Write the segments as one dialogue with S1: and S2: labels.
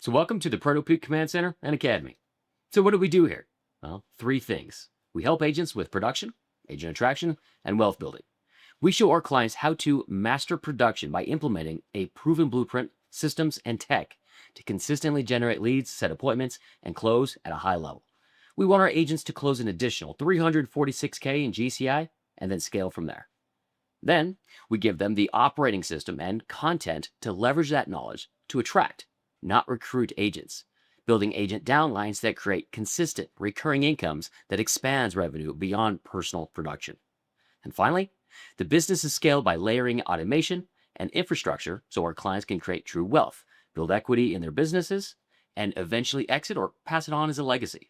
S1: So welcome to the Peak Command Center and Academy. So what do we do here? Well, three things. We help agents with production, agent attraction, and wealth building. We show our clients how to master production by implementing a proven blueprint, systems, and tech to consistently generate leads, set appointments, and close at a high level. We want our agents to close an additional 346K in GCI and then scale from there. Then we give them the operating system and content to leverage that knowledge to attract, not recruit agents, building agent downlines that create consistent, recurring incomes that expands revenue beyond personal production. And finally, the business is scaled by layering automation and infrastructure so our clients can create true wealth, build equity in their businesses, and eventually exit or pass it on as a legacy.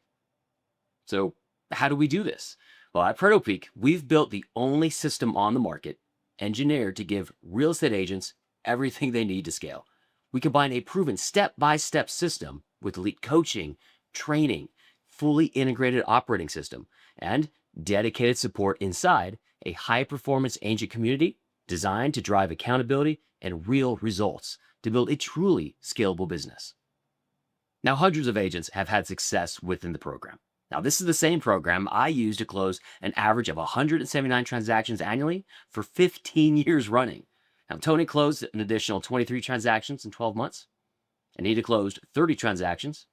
S1: So how do we do this? Well, at Peak, we've built the only system on the market engineered to give real estate agents everything they need to scale. We combine a proven step-by-step system with elite coaching, training, fully integrated operating system, and dedicated support inside a high-performance agent community designed to drive accountability and real results to build a truly scalable business. Now, hundreds of agents have had success within the program. Now, this is the same program I use to close an average of 179 transactions annually for 15 years running. Now, Tony closed an additional 23 transactions in 12 months. Anita closed 30 transactions.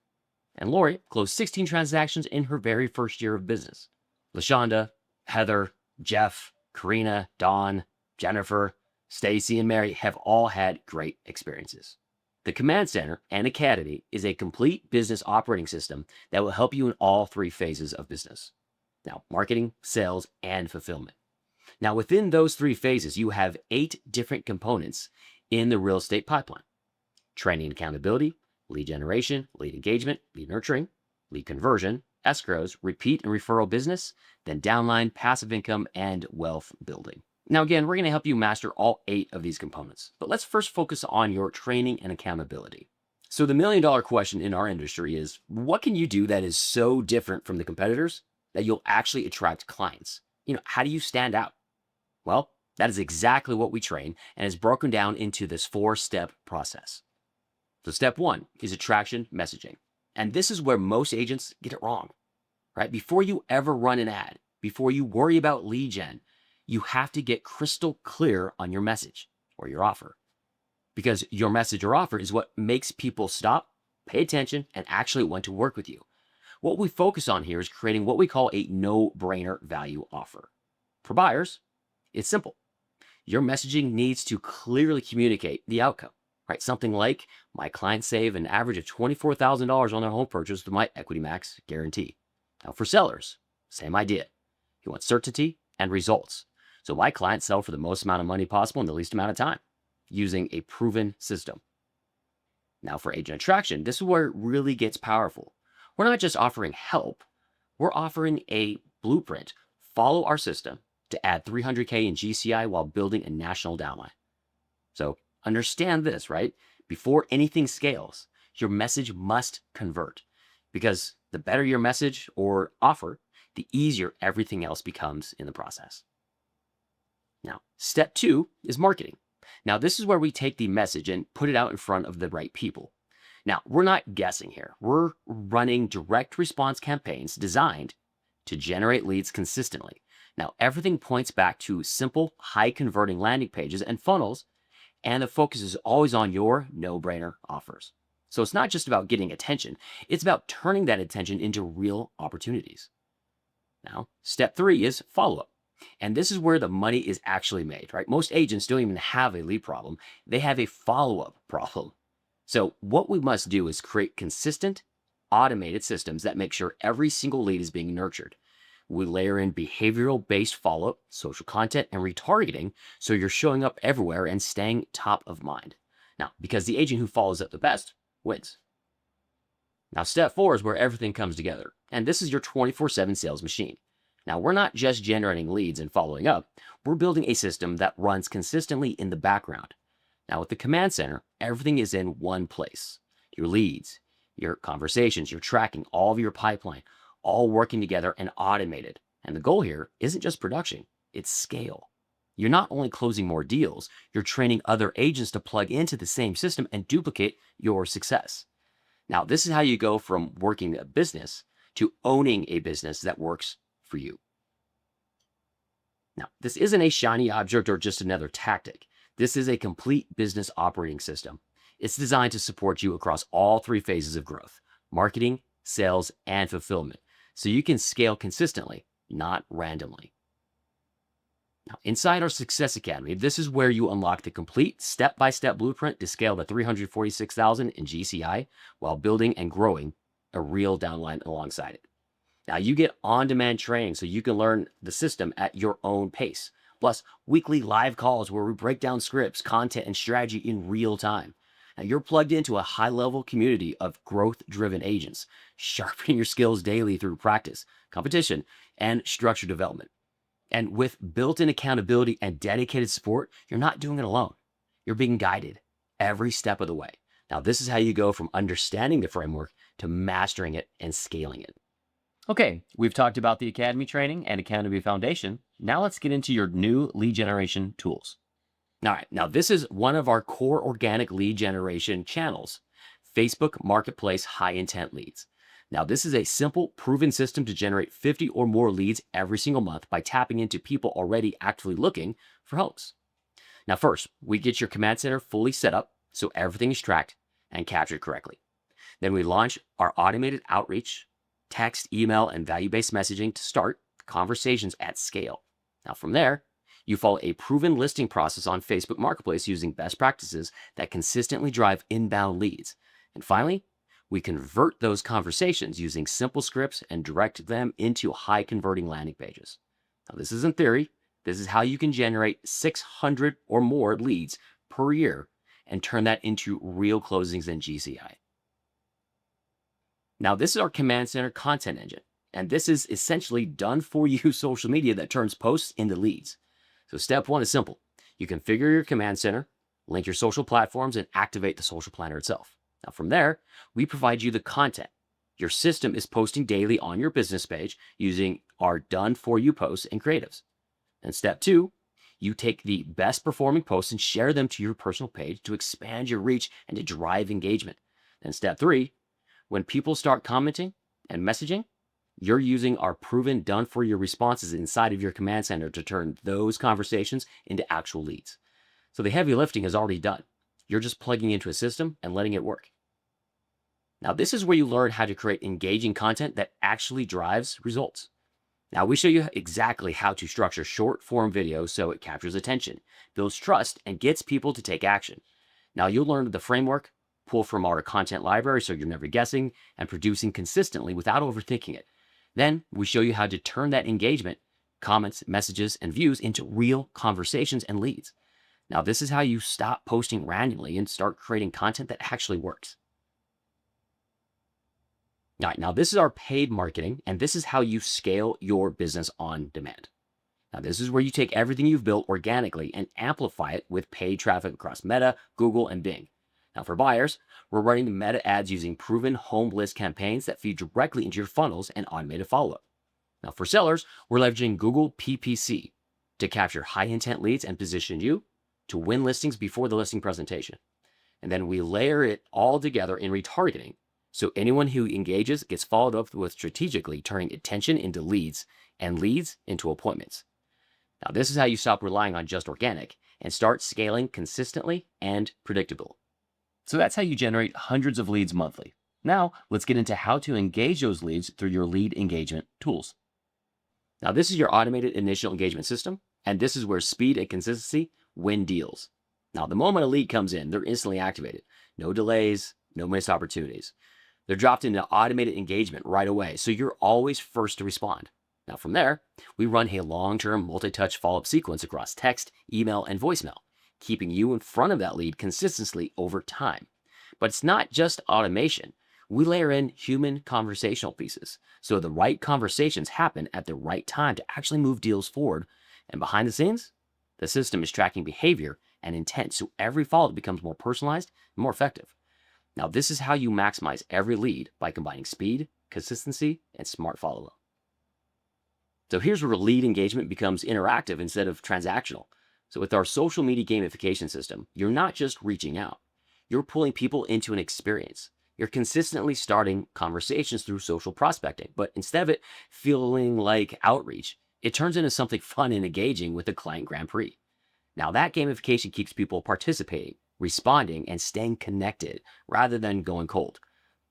S1: And Lori closed 16 transactions in her very first year of business. LaShonda, Heather, Jeff, Karina, Dawn, Jennifer, Stacy, and Mary have all had great experiences. The Command Center and Academy is a complete business operating system that will help you in all three phases of business. Now, marketing, sales, and fulfillment. Now, within those three phases, you have 8 different components in the real estate pipeline: training and accountability, lead generation, lead engagement, lead nurturing, lead conversion, escrows, repeat and referral business, then downline, passive income, and wealth building. Now, again, we're going to help you master all 8 of these components, but let's first focus on your training and accountability. So the $1 million question in our industry is, what can you do that is so different from the competitors that you'll actually attract clients? How do you stand out? Well, that is exactly what we train, and is broken down into this 4-step process. So step 1 is attraction messaging. And this is where most agents get it wrong, right? Before you ever run an ad, before you worry about lead gen, you have to get crystal clear on your message or your offer, because your message or offer is what makes people stop, pay attention, and actually want to work with you. What we focus on here is creating what we call a no-brainer value offer. For buyers, it's simple. Your messaging needs to clearly communicate the outcome, right? Something like, my clients save an average of $24,000 on their home purchase with my Equity Max guarantee. Now, for sellers, same idea. You want certainty and results. So my clients sell for the most amount of money possible in the least amount of time using a proven system. Now, for agent attraction, this is where it really gets powerful. We're not just offering help. We're offering a blueprint. Follow our system to add 300K in GCI while building a national downline. So understand this, right? Before anything scales, your message must convert, because the better your message or offer, the easier everything else becomes in the process. Now, step 2 is marketing. Now, this is where we take the message and put it out in front of the right people. Now, we're not guessing here. We're running direct response campaigns designed to generate leads consistently. Now, everything points back to simple, high-converting landing pages and funnels, and the focus is always on your no-brainer offers. So it's not just about getting attention. It's about turning that attention into real opportunities. Now, step 3 is follow-up. And this is where the money is actually made, right? Most agents don't even have a lead problem. They have a follow-up problem. So what we must do is create consistent, automated systems that make sure every single lead is being nurtured. We layer in behavioral-based follow-up, social content, and retargeting, so you're showing up everywhere and staying top of mind. Now, because the agent who follows up the best wins. Now, step 4 is where everything comes together. And this is your 24/7 sales machine. Now, we're not just generating leads and following up. We're building a system that runs consistently in the background. Now, with the Command Center, everything is in one place. Your leads, your conversations, your tracking, all of your pipeline, all working together and automated. And the goal here isn't just production, it's scale. You're not only closing more deals, you're training other agents to plug into the same system and duplicate your success. Now, this is how you go from working a business to owning a business that works for you. Now, this isn't a shiny object or just another tactic. This is a complete business operating system. It's designed to support you across all three phases of growth: marketing, sales, and fulfillment, so you can scale consistently, not randomly. Now, inside our Success Academy, this is where you unlock the complete step-by-step blueprint to scale to 346,000 in GCI while building and growing a real downline alongside it. Now, you get on-demand training so you can learn the system at your own pace, plus weekly live calls where we break down scripts, content, and strategy in real time. Now, you're plugged into a high-level community of growth-driven agents, sharpening your skills daily through practice, competition, and structured development. And with built-in accountability and dedicated support, you're not doing it alone. You're being guided every step of the way. Now, this is how you go from understanding the framework to mastering it and scaling it. Okay, we've talked about the Academy training and Accountability Foundation. Now let's get into your new lead generation tools. All right, now this is one of our core organic lead generation channels, Facebook Marketplace High Intent Leads. Now, this is a simple, proven system to generate 50 or more leads every single month by tapping into people already actively looking for homes. Now, first, we get your command center fully set up so everything is tracked and captured correctly. Then we launch our automated outreach, text, email, and value-based messaging to start conversations at scale. Now, from there, you follow a proven listing process on Facebook Marketplace using best practices that consistently drive inbound leads. And finally, we convert those conversations using simple scripts and direct them into high converting landing pages. Now, this isn't theory. This is how you can generate 600 or more leads per year and turn that into real closings in GCI. Now, this is our command center content engine, and this is essentially done for you social media that turns posts into leads. So step one is simple. You configure your command center, link your social platforms, and activate the social planner itself. Now, from there, we provide you the content. Your system is posting daily on your business page using our done-for-you posts and creatives. And step two, you take the best performing posts and share them to your personal page to expand your reach and to drive engagement. And step three, when people start commenting and messaging, you're using our proven done-for-you responses inside of your command center to turn those conversations into actual leads. So the heavy lifting is already done. You're just plugging into a system and letting it work. Now, this is where you learn how to create engaging content that actually drives results. Now, we show you exactly how to structure short form videos so it captures attention, builds trust, and gets people to take action. Now, you'll learn the framework, pull from our content library so you're never guessing, and producing consistently without overthinking it. Then we show you how to turn that engagement, comments, messages, and views into real conversations and leads. Now, this is how you stop posting randomly and start creating content that actually works. All right, now this is our paid marketing, and this is how you scale your business on demand. Now, this is where you take everything you've built organically and amplify it with paid traffic across Meta, Google, and Bing. Now, for buyers, we're running the Meta ads using proven home list campaigns that feed directly into your funnels and automated follow-up. Now, for sellers, we're leveraging Google PPC to capture high intent leads and position you to win listings before the listing presentation. And then we layer it all together in retargeting, so anyone who engages gets followed up with strategically turning attention into leads and leads into appointments. Now, this is how you stop relying on just organic and start scaling consistently and predictable. So that's how you generate hundreds of leads monthly. Now, let's get into how to engage those leads through your lead engagement tools. Now, this is your automated initial engagement system, and this is where speed and consistency win deals. Now, the moment a lead comes in, they're instantly activated. No delays, no missed opportunities. They're dropped into automated engagement right away, so you're always first to respond. Now, from there, we run a long-term multi-touch follow-up sequence across text, email, and voicemail, keeping you in front of that lead consistently over time. But it's not just automation. We layer in human conversational pieces, so the right conversations happen at the right time to actually move deals forward. And behind the scenes, the system is tracking behavior and intent, so every follow-up becomes more personalized and more effective. Now, this is how you maximize every lead by combining speed, consistency, and smart follow-up. So here's where lead engagement becomes interactive instead of transactional. So with our social media gamification system, you're not just reaching out. You're pulling people into an experience. You're consistently starting conversations through social prospecting, but instead of it feeling like outreach, it turns into something fun and engaging with the client Grand Prix. Now, that gamification keeps people participating, responding, and staying connected rather than going cold.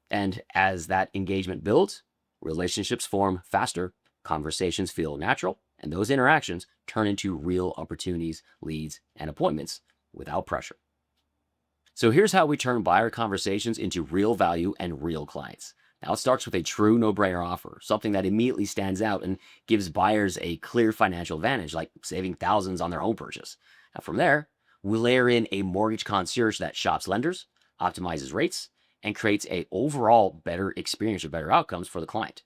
S1: And as that engagement builds, relationships form faster, conversations feel natural, and those interactions turn into real opportunities, leads, and appointments without pressure. So here's how we turn buyer conversations into real value and real clients. Now, it starts with a true no-brainer offer, something that immediately stands out and gives buyers a clear financial advantage, like saving thousands on their home purchase. Now, from there, we layer in a mortgage concierge that shops lenders, optimizes rates, and creates a overall better experience or better outcomes for the client.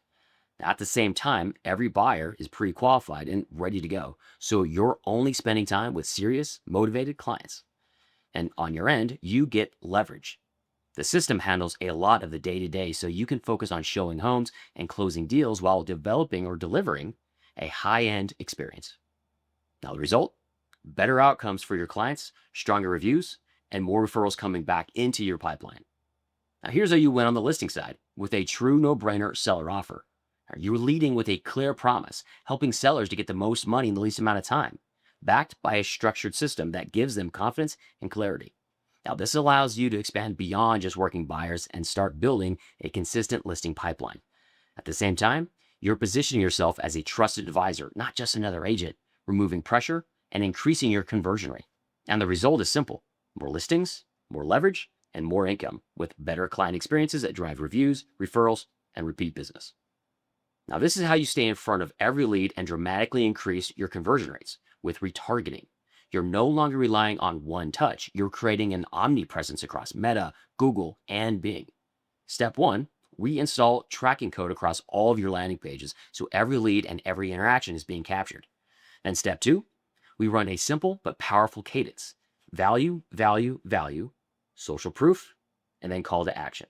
S1: Now, at the same time, every buyer is pre-qualified and ready to go, so you're only spending time with serious, motivated clients. And on your end, you get leverage. The system handles a lot of the day-to-day, so you can focus on showing homes and closing deals while developing or delivering a high-end experience. Now, the result? Better outcomes for your clients, stronger reviews, and more referrals coming back into your pipeline. Now, here's how you win on the listing side with a true no-brainer seller offer. You're leading with a clear promise, helping sellers to get the most money in the least amount of time, backed by a structured system that gives them confidence and clarity. Now, this allows you to expand beyond just working buyers and start building a consistent listing pipeline. At the same time, you're positioning yourself as a trusted advisor, not just another agent, removing pressure and increasing your conversion rate. And the result is simple: more listings, more leverage, and more income with better client experiences that drive reviews, referrals, and repeat business. Now, this is how you stay in front of every lead and dramatically increase your conversion rates with retargeting. You're no longer relying on one touch. You're creating an omnipresence across Meta, Google, and Bing. Step one, we install tracking code across all of your landing pages so every lead and every interaction is being captured. Then step two, we run a simple but powerful cadence: value, value, value, social proof, and then call to action.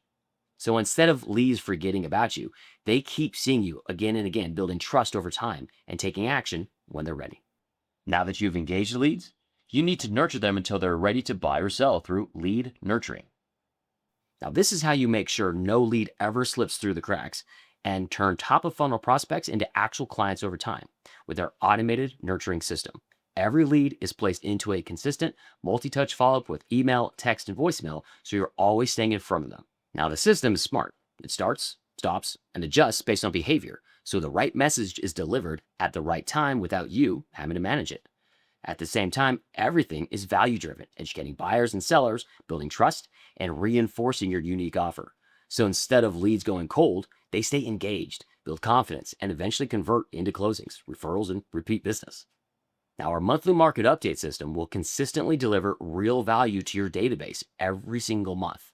S1: So instead of leads forgetting about you, they keep seeing you again and again, building trust over time and taking action when they're ready. Now that you've engaged the leads, you need to nurture them until they're ready to buy or sell through lead nurturing. Now, this is how you make sure no lead ever slips through the cracks and turn top of funnel prospects into actual clients over time with our automated nurturing system. Every lead is placed into a consistent multi-touch follow-up with email, text, and voicemail, so you're always staying in front of them. Now, the system is smart. It starts, stops, and adjusts based on behavior, so the right message is delivered at the right time without you having to manage it. At the same time, everything is value-driven, educating buyers and sellers, building trust, and reinforcing your unique offer. So instead of leads going cold, they stay engaged, build confidence, and eventually convert into closings, referrals, and repeat business. Now, our monthly market update system will consistently deliver real value to your database every single month.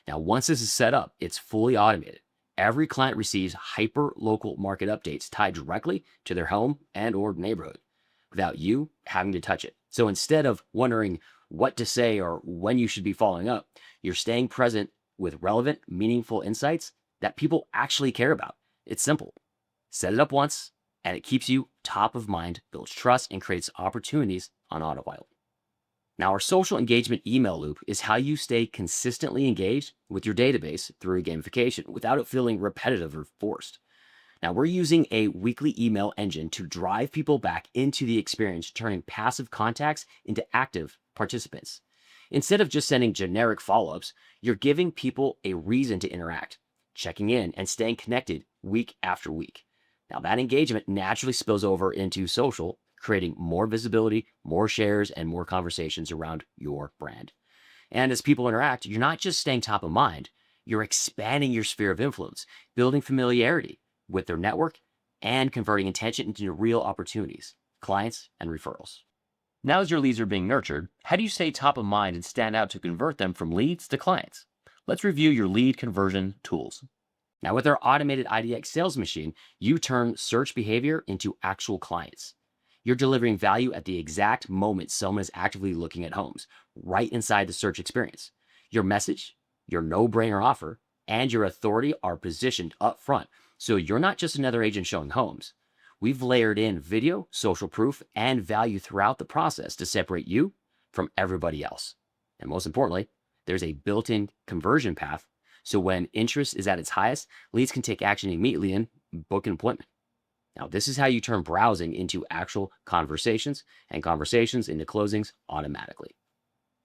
S1: Now, once this is set up, it's fully automated. Every client receives hyper-local market updates tied directly to their home and or neighborhood without you having to touch it. So instead of wondering what to say or when you should be following up, you're staying present with relevant, meaningful insights that people actually care about. It's simple. Set it up once, and it keeps you top of mind, builds trust, and creates opportunities on autopilot. Now, our social engagement email loop is how you stay consistently engaged with your database through gamification without it feeling repetitive or forced. Now, we're using a weekly email engine to drive people back into the experience, turning passive contacts into active participants. Instead of just sending generic follow-ups, you're giving people a reason to interact, checking in, and staying connected week after week. Now, that engagement naturally spills over into social, creating more visibility, more shares, and more conversations around your brand. And as people interact, you're not just staying top of mind, you're expanding your sphere of influence, building familiarity with their network, and converting intention into real opportunities, clients, and referrals. Now, as your leads are being nurtured, how do you stay top of mind and stand out to convert them from leads to clients? Let's review your lead conversion tools. Now, with our automated IDX sales machine, you turn search behavior into actual clients. You're delivering value at the exact moment someone is actively looking at homes, right inside the search experience. Your message, your no-brainer offer, and your authority are positioned up front, so you're not just another agent showing homes. We've layered in video, social proof, and value throughout the process to separate you from everybody else. And most importantly, there's a built-in conversion path, So when interest is at its highest, leads can take action immediately and book an appointment. Now, this is how you turn browsing into actual conversations and conversations into closings automatically.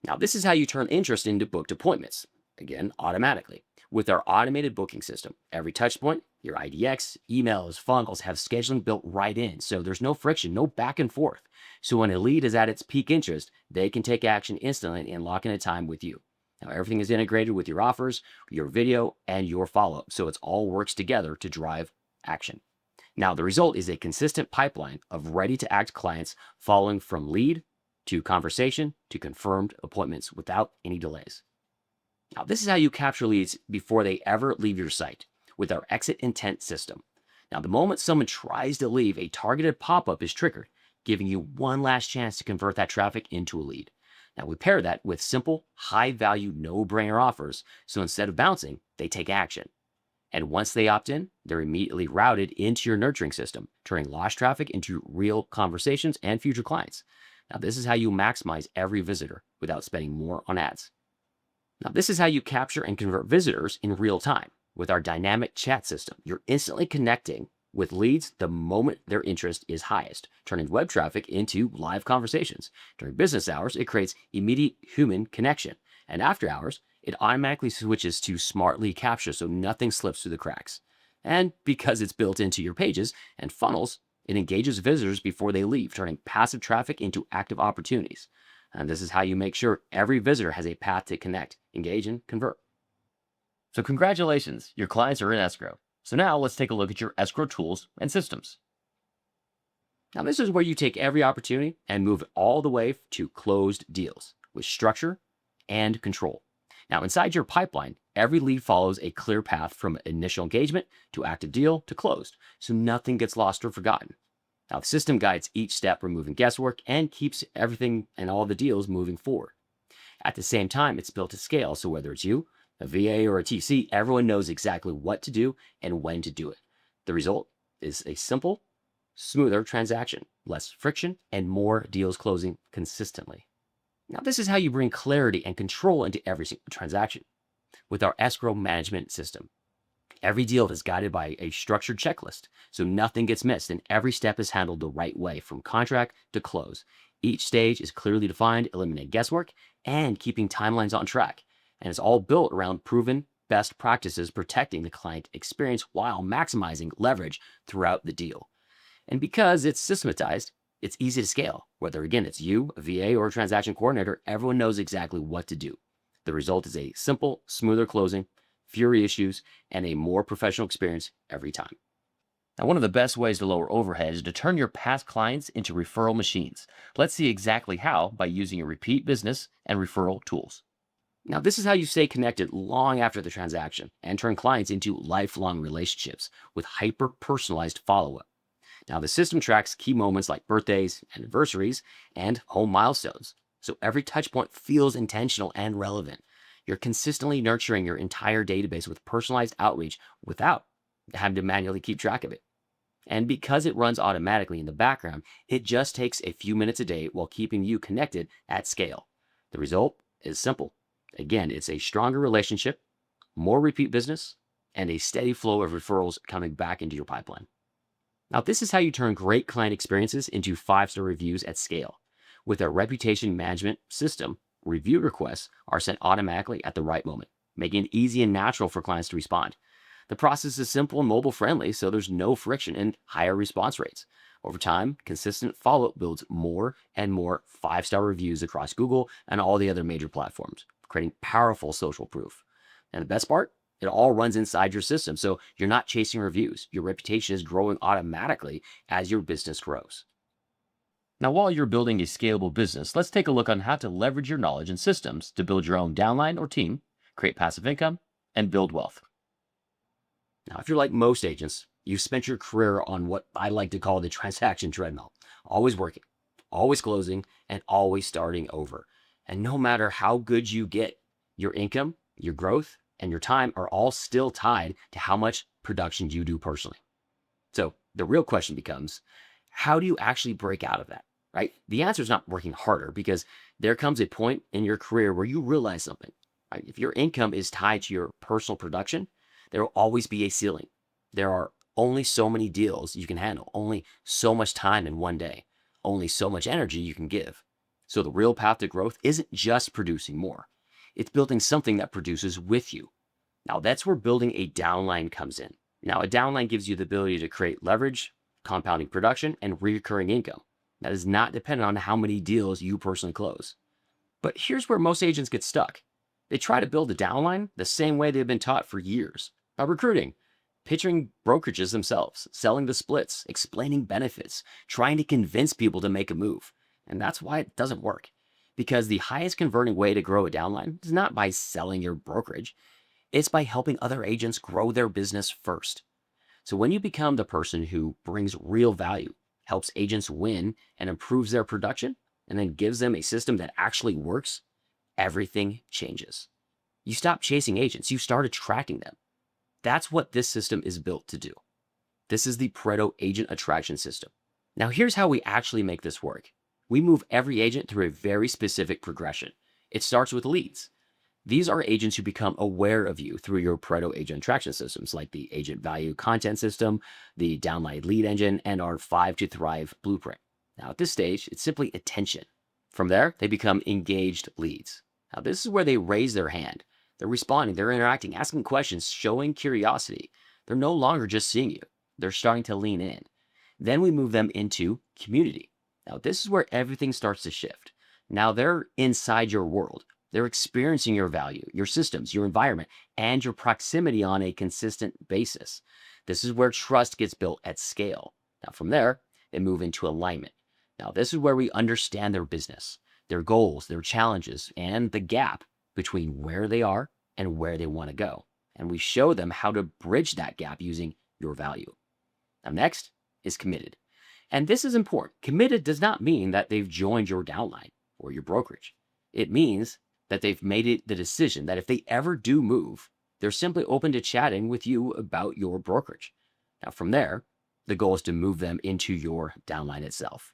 S1: Now, this is how you turn interest into booked appointments, again, automatically. With our automated booking system, every touch point, your IDX, emails, funnels have scheduling built right in. So there's no friction, no back and forth. So when a lead is at its peak interest, they can take action instantly and lock in a time with you. Now, everything is integrated with your offers, your video, and your follow-up. So it all works together to drive action. Now, the result is a consistent pipeline of ready-to-act clients following from lead to conversation to confirmed appointments without any delays. Now, this is how you capture leads before they ever leave your site with our exit intent system. Now, the moment someone tries to leave, a targeted pop-up is triggered, giving you one last chance to convert that traffic into a lead. Now, we pair that with simple, high-value, no-brainer offers, so instead of bouncing, they take action. And once they opt in, they're immediately routed into your nurturing system, turning lost traffic into real conversations and future clients. Now, this is how you maximize every visitor without spending more on ads. Now, this is how you capture and convert visitors in real time with our dynamic chat system. You're instantly connecting with leads the moment their interest is highest, turning web traffic into live conversations. During business hours, it creates immediate human connection. And after hours, it automatically switches to smartly capture so nothing slips through the cracks. And because it's built into your pages and funnels, it engages visitors before they leave, turning passive traffic into active opportunities. And this is how you make sure every visitor has a path to connect, engage, and convert. So congratulations, your clients are in escrow. So now let's take a look at your escrow tools and systems. Now this is where you take every opportunity and move it all the way to closed deals with structure and control. Now inside your pipeline, every lead follows a clear path from initial engagement to active deal to closed, so nothing gets lost or forgotten. Now the system guides each step, removing guesswork and keeps everything and all the deals moving forward. At the same time, it's built to scale, so whether it's you, a VA, or a TC, everyone knows exactly what to do and when to do it. The result is a simple, smoother transaction, less friction, and more deals closing consistently. Now, this is how you bring clarity and control into every single transaction with our escrow management system. Every deal is guided by a structured checklist, so nothing gets missed and every step is handled the right way from contract to close. Each stage is clearly defined, eliminating guesswork and keeping timelines on track. And it's all built around proven best practices, protecting the client experience while maximizing leverage throughout the deal. And because it's systematized, it's easy to scale. Whether, again, it's you, a VA, or a transaction coordinator, everyone knows exactly what to do. The result is a simple, smoother closing, fewer issues, and a more professional experience every time. Now, one of the best ways to lower overhead is to turn your past clients into referral machines. Let's see exactly how by using your repeat business and referral tools. Now, this is how you stay connected long after the transaction and turn clients into lifelong relationships with hyper-personalized follow-up. Now, the system tracks key moments like birthdays, anniversaries, and home milestones, so every touch point feels intentional and relevant. You're consistently nurturing your entire database with personalized outreach without having to manually keep track of it. And because it runs automatically in the background, it just takes a few minutes a day while keeping you connected at scale. The result is simple. Again, it's a stronger relationship, more repeat business, and a steady flow of referrals coming back into your pipeline. Now, this is how you turn great client experiences into 5-star reviews at scale. With our reputation management system, review requests are sent automatically at the right moment, making it easy and natural for clients to respond. The process is simple and mobile friendly, so there's no friction and higher response rates. Over time, consistent follow-up builds more and more 5-star reviews across Google and all the other major platforms, creating powerful social proof. And the best part? It all runs inside your system, so you're not chasing reviews. Your reputation is growing automatically as your business grows. Now, while you're building a scalable business, let's take a look on how to leverage your knowledge and systems to build your own downline or team, create passive income, and build wealth. Now, if you're like most agents, you've spent your career on what I like to call the transaction treadmill, always working, always closing, and always starting over. And no matter how good you get, your income, your growth, and your time are all still tied to how much production you do personally. So the real question becomes, how do you actually break out of that, right? The answer is not working harder, because there comes a point in your career where you realize something. right? If your income is tied to your personal production, there will always be a ceiling. There are only so many deals you can handle, only so much time in one day, only so much energy you can give. So the real path to growth isn't just producing more. It's building something that produces with you. Now that's where building a downline comes in. Now a downline gives you the ability to create leverage, compounding production, and recurring income. That is not dependent on how many deals you personally close. But here's where most agents get stuck. They try to build a downline the same way they've been taught for years, by recruiting, pitching brokerages themselves, selling the splits, explaining benefits, trying to convince people to make a move. And that's why it doesn't work. Because the highest converting way to grow a downline is not by selling your brokerage, it's by helping other agents grow their business first. So when you become the person who brings real value, helps agents win, and improves their production, and then gives them a system that actually works, everything changes. You stop chasing agents, you start attracting them. That's what this system is built to do. This is the Pareto Agent Attraction System. Now here's how we actually make this work. We move every agent through a very specific progression. It starts with leads. These are agents who become aware of you through your Pareto Agent Attraction systems, like the Agent Value Content System, the Downline Lead Engine, and our 5 to Thrive Blueprint. Now at this stage, it's simply attention. From there, they become engaged leads. Now this is where they raise their hand. They're responding, they're interacting, asking questions, showing curiosity. They're no longer just seeing you. They're starting to lean in. Then we move them into community. Now this is where everything starts to shift. Now they're inside your world. They're experiencing your value, your systems, your environment, and your proximity on a consistent basis. This is where trust gets built at scale. Now from there, they move into alignment. Now this is where we understand their business, their goals, their challenges, and the gap between where they are and where they want to go. And we show them how to bridge that gap using your value. Now next is committed. And this is important. Committed does not mean that they've joined your downline or your brokerage. It means that they've made it the decision that if they ever do move, they're simply open to chatting with you about your brokerage. Now from there, the goal is to move them into your downline itself.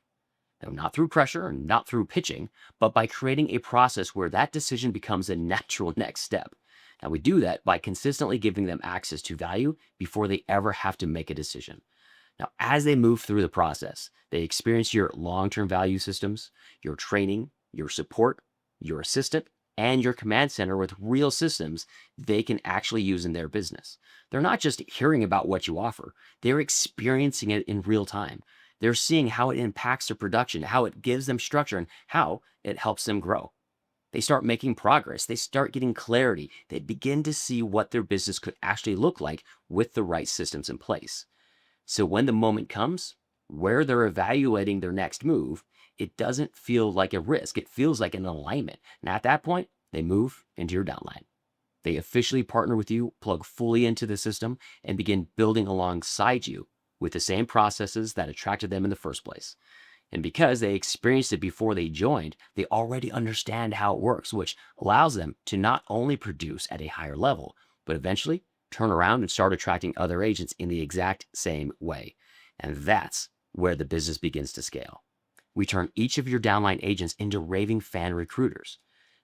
S1: Now, not through pressure and not through pitching, but by creating a process where that decision becomes a natural next step. Now we do that by consistently giving them access to value before they ever have to make a decision. Now, as they move through the process, they experience your long-term value systems, your training, your support, your assistant, and your command center with real systems they can actually use in their business. They're not just hearing about what you offer, they're experiencing it in real time. They're seeing how it impacts their production, how it gives them structure, and how it helps them grow. They start making progress. They start getting clarity. They begin to see what their business could actually look like with the right systems in place. So when the moment comes where they're evaluating their next move, it doesn't feel like a risk. It feels like an alignment. And at that point, they move into your downline. They officially partner with you, plug fully into the system, and begin building alongside you with the same processes that attracted them in the first place. And because they experienced it before they joined, they already understand how it works, which allows them to not only produce at a higher level, but eventually turn around and start attracting other agents in the exact same way. And that's where the business begins to scale. We turn each of your downline agents into raving fan recruiters.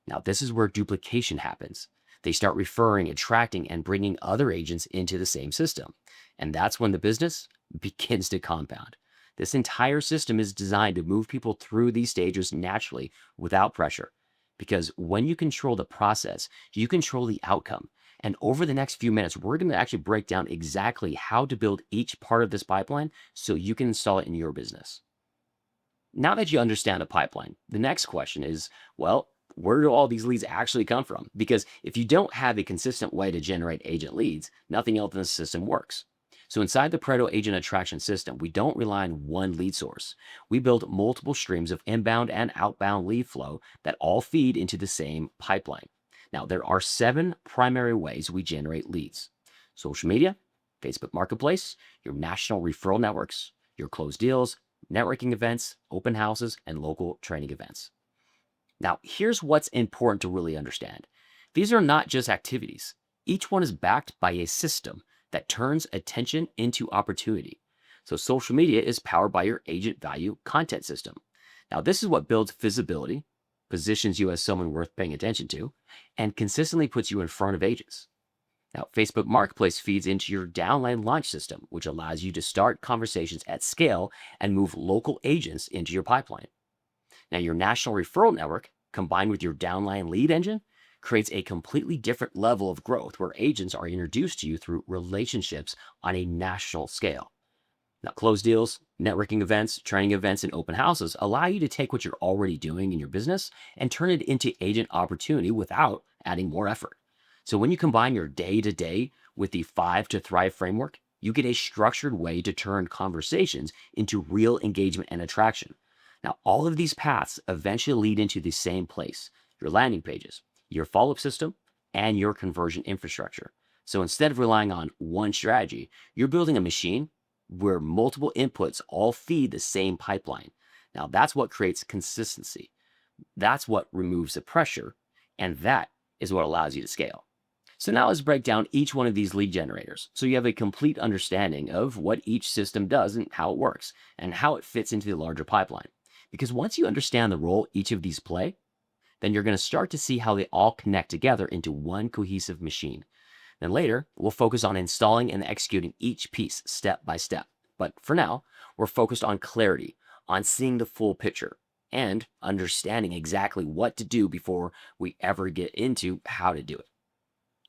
S1: Now, this is where duplication happens. They start referring, attracting, and bringing other agents into the same system. And that's when the business begins to compound. This entire system is designed to move people through these stages naturally without pressure. Because when you control the process, you control the outcome. And over the next few minutes, we're going to actually break down exactly how to build each part of this pipeline so you can install it in your business. Now that you understand the pipeline, the next question is, well, where do all these leads actually come from? Because if you don't have a consistent way to generate agent leads, nothing else in the system works. So inside the Pareto Agent Attraction System, we don't rely on one lead source. We build multiple streams of inbound and outbound lead flow that all feed into the same pipeline. Now, there are 7 primary ways we generate leads: social media, Facebook Marketplace, your national referral networks, your closed deals, networking events, open houses, and local training events. Now, here's what's important to really understand. These are not just activities. Each one is backed by a system that turns attention into opportunity. So social media is powered by your agent value content system. Now, this is what builds visibility, positions you as someone worth paying attention to, and consistently puts you in front of agents. Now, Facebook Marketplace feeds into your downline launch system, which allows you to start conversations at scale and move local agents into your pipeline. Now, your national referral network, combined with your downline lead engine, creates a completely different level of growth where agents are introduced to you through relationships on a national scale. Now, closed deals, networking events, training events, and open houses allow you to take what you're already doing in your business and turn it into agent opportunity without adding more effort. So when you combine your day-to-day with the 5 to Thrive framework, you get a structured way to turn conversations into real engagement and attraction. Now, all of these paths eventually lead into the same place: your landing pages, your follow-up system, and your conversion infrastructure. So instead of relying on one strategy, you're building a machine where multiple inputs all feed the same pipeline. Now, that's what creates consistency. That's what removes the pressure, and that is what allows you to scale. So now let's break down each one of these lead generators so you have a complete understanding of what each system does and how it works and how it fits into the larger pipeline. Because once you understand the role each of these play, then you're going to start to see how they all connect together into one cohesive machine. Then later, we'll focus on installing and executing each piece step by step. But for now, we're focused on clarity, on seeing the full picture, and understanding exactly what to do before we ever get into how to do it.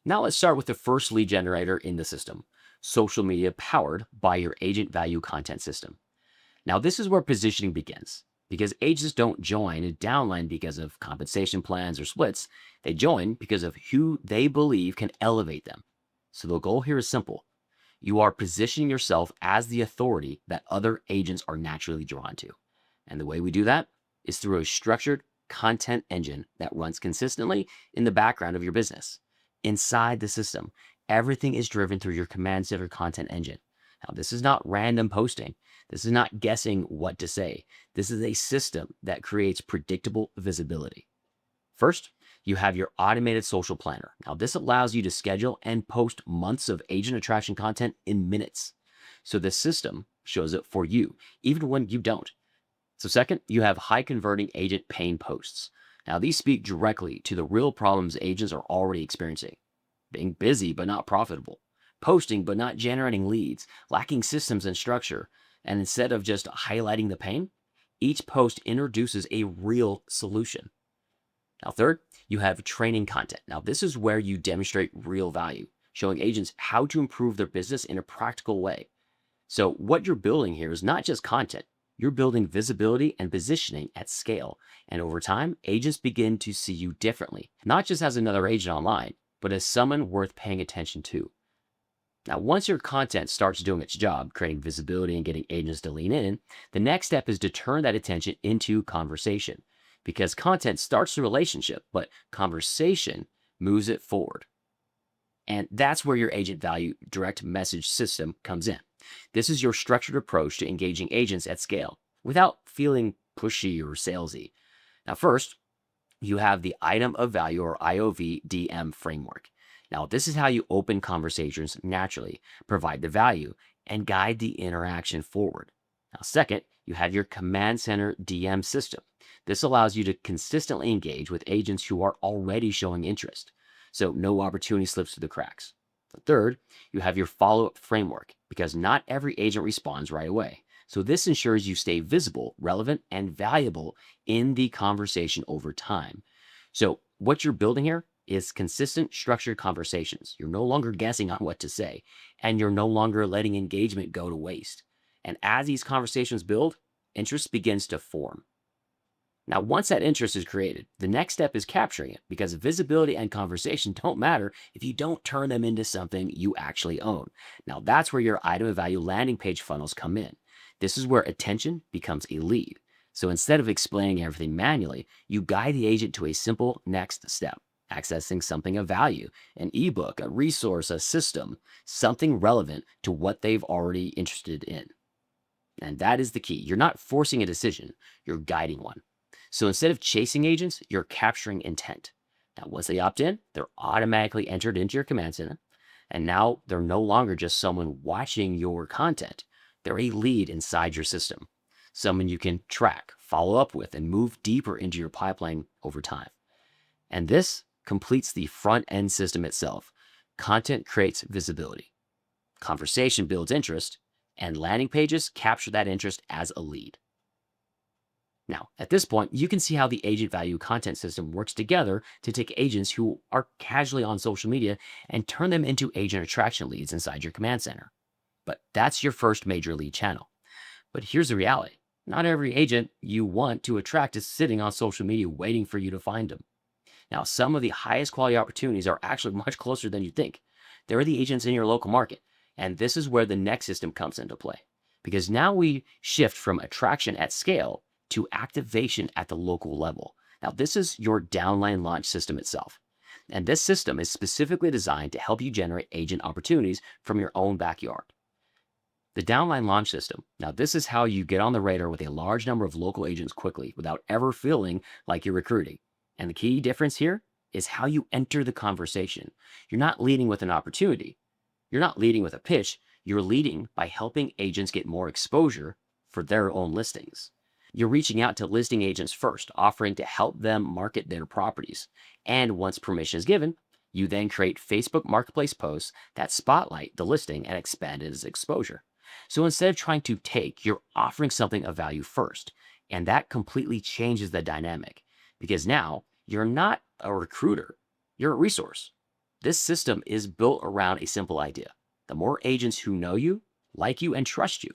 S1: Now let's start with the first lead generator in the system: social media powered by your agent value content system. Now this is where positioning begins, because agents don't join a downline because of compensation plans or splits. They join because of who they believe can elevate them. So the goal here is simple. You are positioning yourself as the authority that other agents are naturally drawn to. And the way we do that is through a structured content engine that runs consistently in the background of your business. Inside the system, everything is driven through your command center content engine. Now, this is not random posting. This is not guessing what to say. This is a system that creates predictable visibility. First, you have your automated social planner. Now, this allows you to schedule and post months of agent attraction content in minutes. So the system shows it for you, even when you don't. So second, you have high converting agent pain posts. Now, these speak directly to the real problems agents are already experiencing: being busy but not profitable, posting but not generating leads, lacking systems and structure. And instead of just highlighting the pain, each post introduces a real solution. Now, third, you have training content. Now, this is where you demonstrate real value, showing agents how to improve their business in a practical way. So what you're building here is not just content. You're building visibility and positioning at scale. And over time, agents begin to see you differently, not just as another agent online, but as someone worth paying attention to. Now, once your content starts doing its job, creating visibility and getting agents to lean in, the next step is to turn that attention into conversation. Because content starts the relationship, but conversation moves it forward. And that's where your agent value direct message system comes in. This is your structured approach to engaging agents at scale without feeling pushy or salesy. Now, first, you have the item of value, or IOV DM framework. Now, this is how you open conversations naturally, provide the value, and guide the interaction forward. Now, second, you have your command center DM system. This allows you to consistently engage with agents who are already showing interest, so no opportunity slips through the cracks. Third, you have your follow-up framework, because not every agent responds right away. So this ensures you stay visible, relevant, and valuable in the conversation over time. So what you're building here is consistent, structured conversations. You're no longer guessing on what to say, and you're no longer letting engagement go to waste. And as these conversations build, interest begins to form. Now, once that interest is created, the next step is capturing it, because visibility and conversation don't matter if you don't turn them into something you actually own. Now, that's where your item of value landing page funnels come in. This is where attention becomes a lead. So instead of explaining everything manually, you guide the agent to a simple next step: accessing something of value, an ebook, a resource, a system, something relevant to what they've already interested in. And that is the key. You're not forcing a decision, you're guiding one. So instead of chasing agents, you're capturing intent. Now, once they opt in, they're automatically entered into your command center. And now they're no longer just someone watching your content. They're a lead inside your system. someone you can track, follow up with, and move deeper into your pipeline over time. And this completes the front end system itself. Content creates visibility, conversation builds interest, and landing pages capture that interest as a lead. Now, at this point, you can see how the agent value content system works together to take agents who are casually on social media and turn them into agent attraction leads inside your command center. But that's your first major lead channel. But here's the reality. Not every agent you want to attract is sitting on social media waiting for you to find them. Now, some of the highest quality opportunities are actually much closer than you think. There are the agents in your local market. And this is where the next system comes into play. Because now we shift from attraction at scale to activation at the local level. Now, this is your downline launch system itself. And this system is specifically designed to help you generate agent opportunities from your own backyard. The downline launch system. Now, this is how you get on the radar with a large number of local agents quickly without ever feeling like you're recruiting. And the key difference here is how you enter the conversation. You're not leading with an opportunity. You're not leading with a pitch. You're leading by helping agents get more exposure for their own listings. You're reaching out to listing agents first, offering to help them market their properties. And once permission is given, you then create Facebook Marketplace posts that spotlight the listing and expand its exposure. So instead of trying to take, you're offering something of value first. And that completely changes the dynamic because now you're not a recruiter, you're a resource. This system is built around a simple idea. The more agents who know you, like you, and trust you,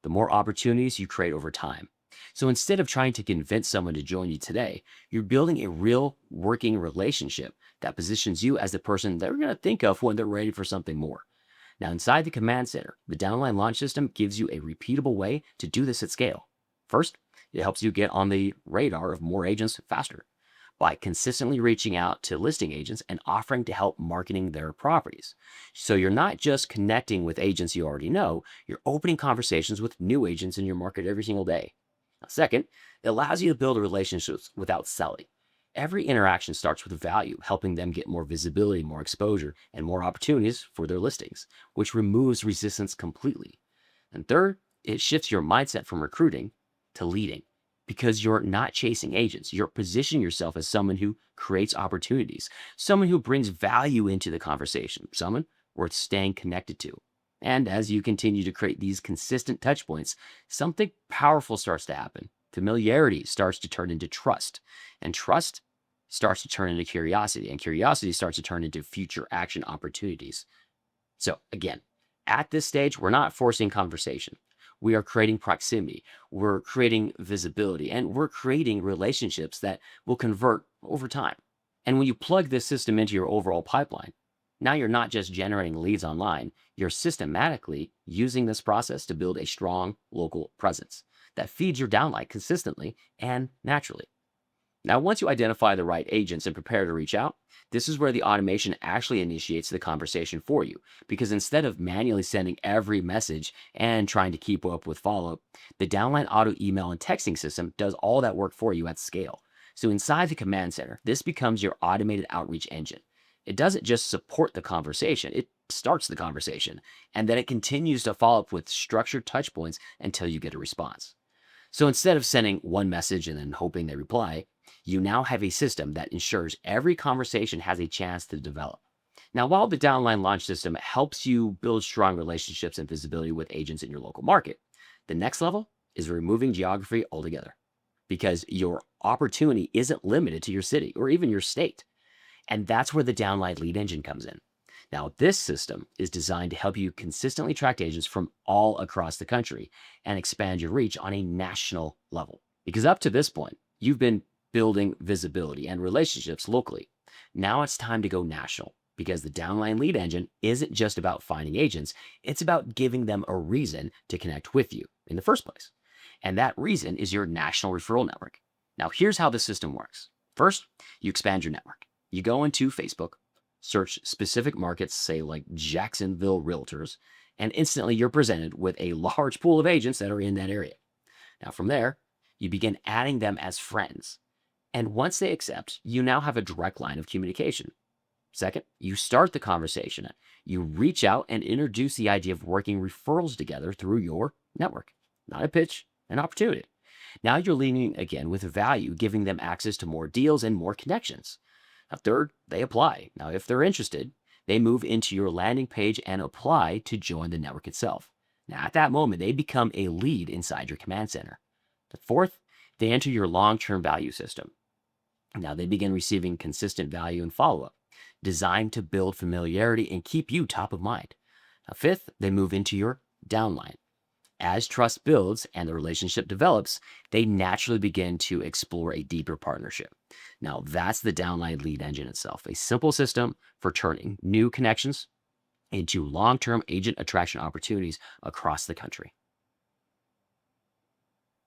S1: the more opportunities you create over time. So instead of trying to convince someone to join you today, you're building a real working relationship that positions you as the person they're going to think of when they're ready for something more. Now, inside the command center, the downline launch system gives you a repeatable way to do this at scale. First, it helps you get on the radar of more agents faster by consistently reaching out to listing agents and offering to help marketing their properties. So you're not just connecting with agents you already know, you're opening conversations with new agents in your market every single day. Second, it allows you to build relationships without selling. Every interaction starts with value, helping them get more visibility, more exposure, and more opportunities for their listings, which removes resistance completely. And third, it shifts your mindset from recruiting to leading because you're not chasing agents. You're positioning yourself as someone who creates opportunities, someone who brings value into the conversation, someone worth staying connected to. And as you continue to create these consistent touch points, something powerful starts to happen. Familiarity starts to turn into trust, and trust starts to turn into curiosity, and curiosity starts to turn into future action opportunities. So again, at this stage, we're not forcing conversation. We are creating proximity, we're creating visibility, and we're creating relationships that will convert over time. And when you plug this system into your overall pipeline, now you're not just generating leads online, you're systematically using this process to build a strong local presence that feeds your downline consistently and naturally. Now, once you identify the right agents and prepare to reach out, this is where the automation actually initiates the conversation for you. Because instead of manually sending every message and trying to keep up with follow-up, the downline auto email and texting system does all that work for you at scale. So inside the command center, this becomes your automated outreach engine. It doesn't just support the conversation, it starts the conversation, and then it continues to follow up with structured touch points until you get a response. So instead of sending one message and then hoping they reply, you now have a system that ensures every conversation has a chance to develop. Now, while the downline launch system helps you build strong relationships and visibility with agents in your local market, the next level is removing geography altogether because your opportunity isn't limited to your city or even your state. And that's where the downline lead engine comes in. Now, this system is designed to help you consistently attract agents from all across the country and expand your reach on a national level. Because up to this point, you've been building visibility and relationships locally. Now it's time to go national because the downline lead engine isn't just about finding agents, it's about giving them a reason to connect with you in the first place. And that reason is your national referral network. Now, here's how the system works. First, you expand your network. You go into Facebook, search specific markets, say like Jacksonville Realtors, and instantly you're presented with a large pool of agents that are in that area. Now from there, you begin adding them as friends. And once they accept, you now have a direct line of communication. Second, you start the conversation. You reach out and introduce the idea of working referrals together through your network. Not a pitch, an opportunity. Now you're leading again with value, giving them access to more deals and more connections. Now, third, they apply. Now, if they're interested, they move into your landing page and apply to join the network itself. Now, at that moment, they become a lead inside your command center. The fourth, they enter your long-term value system. Now they begin receiving consistent value and follow-up, designed to build familiarity and keep you top of mind. Now, fifth, they move into your downline. As trust builds and the relationship develops, they naturally begin to explore a deeper partnership. Now, that's the downline lead engine itself, a simple system for turning new connections into long-term agent attraction opportunities across the country.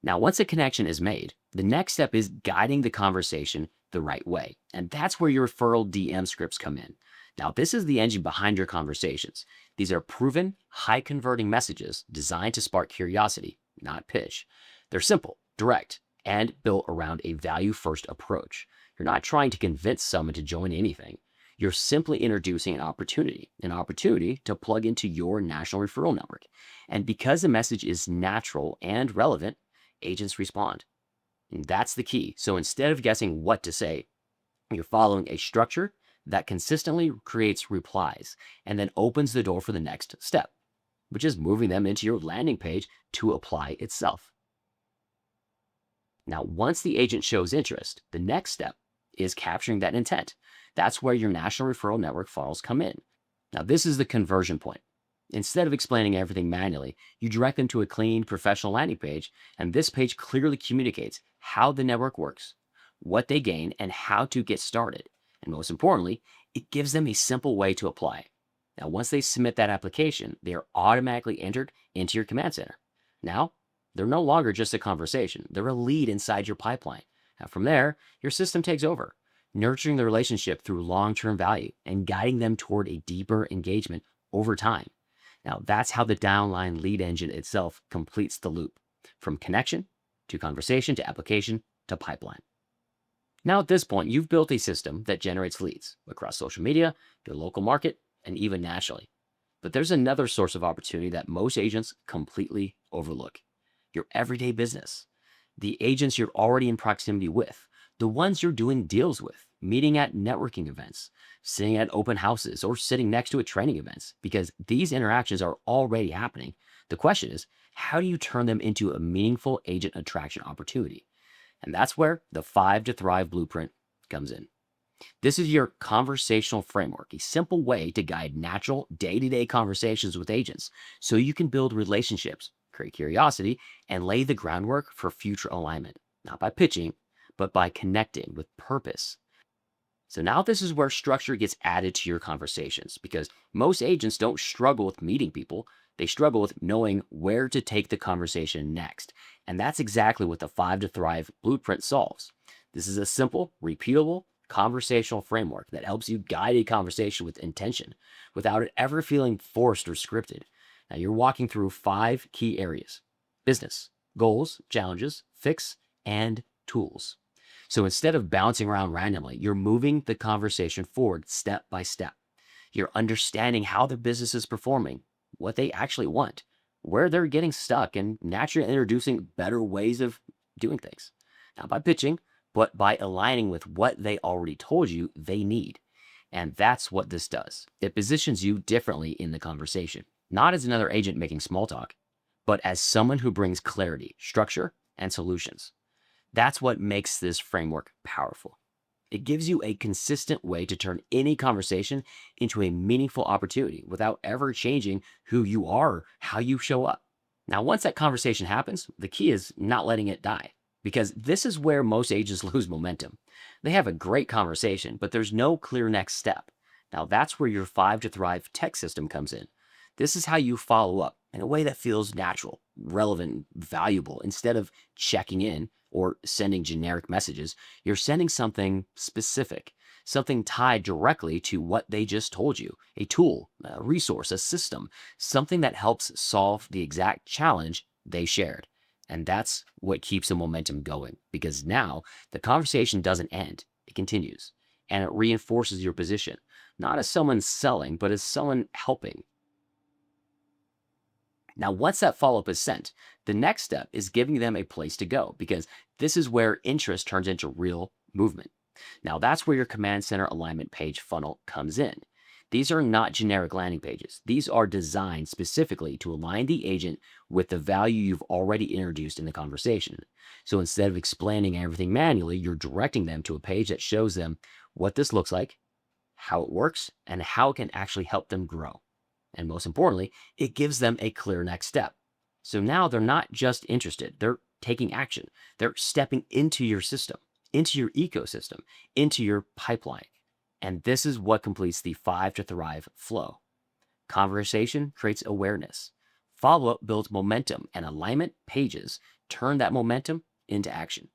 S1: Now, once a connection is made, the next step is guiding the conversation the right way. And that's where your referral DM scripts come in. Now, this is the engine behind your conversations. These are proven, high converting messages designed to spark curiosity, not pitch. They're simple, direct, and built around a value first approach. You're not trying to convince someone to join anything. You're simply introducing an opportunity to plug into your national referral network. And because the message is natural and relevant, agents respond. And that's the key. So instead of guessing what to say, you're following a structure that consistently creates replies and then opens the door for the next step, which is moving them into your landing page to apply itself. Now, once the agent shows interest, the next step is capturing that intent. That's where your national referral network funnels come in. Now, this is the conversion point. Instead of explaining everything manually, you direct them to a clean, professional landing page, and this page clearly communicates how the network works, what they gain, and how to get started. And most importantly, it gives them a simple way to apply. Now, once they submit that application, they are automatically entered into your command center. Now, they're no longer just a conversation. They're a lead inside your pipeline. Now, from there, your system takes over, nurturing the relationship through long-term value and guiding them toward a deeper engagement over time. Now, that's how the downline lead engine itself completes the loop, from connection to conversation to application to pipeline. Now, at this point, you've built a system that generates leads across social media, your local market, and even nationally. But there's another source of opportunity that most agents completely overlook: your everyday business. The agents you're already in proximity with, the ones you're doing deals with, meeting at networking events, sitting at open houses, or sitting next to at training events, because these interactions are already happening. The question is, how do you turn them into a meaningful agent attraction opportunity? And that's where the 5 to Thrive blueprint comes in. This is your conversational framework, a simple way to guide natural day-to-day conversations with agents so you can build relationships, create curiosity, and lay the groundwork for future alignment, not by pitching, but by connecting with purpose. So now this is where structure gets added to your conversations, because most agents don't struggle with meeting people. They struggle with knowing where to take the conversation next. And that's exactly what the 5 to Thrive blueprint solves. This is a simple, repeatable, conversational framework that helps you guide a conversation with intention without it ever feeling forced or scripted. Now, you're walking through 5 key areas: business, goals, challenges, fix, and tools. So instead of bouncing around randomly, you're moving the conversation forward step by step. You're understanding how the business is performing, what they actually want, where they're getting stuck, and naturally introducing better ways of doing things. Not by pitching, but by aligning with what they already told you they need. And that's what this does. It positions you differently in the conversation, not as another agent making small talk, but as someone who brings clarity, structure, and solutions. That's what makes this framework powerful. It gives you a consistent way to turn any conversation into a meaningful opportunity without ever changing who you are or how you show up. Now, once that conversation happens, the key is not letting it die, because this is where most agents lose momentum. They have a great conversation, but there's no clear next step. Now, that's where your 5 to Thrive tech system comes in. This is how you follow up in a way that feels natural, relevant, valuable. Instead of checking in or sending generic messages, you're sending something specific, something tied directly to what they just told you: a tool, a resource, a system, something that helps solve the exact challenge they shared. And that's what keeps the momentum going, because now the conversation doesn't end, it continues, and it reinforces your position, not as someone selling, but as someone helping. Now, once that follow up is sent, the next step is giving them a place to go because this is where interest turns into real movement. Now, that's where your command center alignment page funnel comes in. These are not generic landing pages. These are designed specifically to align the agent with the value you've already introduced in the conversation. So instead of explaining everything manually, you're directing them to a page that shows them what this looks like, how it works, and how it can actually help them grow. And most importantly, it gives them a clear next step. So now they're not just interested, they're taking action. They're stepping into your system, into your ecosystem, into your pipeline. And this is what completes the 5 to Thrive flow. Conversation creates awareness. Follow-up builds momentum, and alignment pages turn that momentum into action.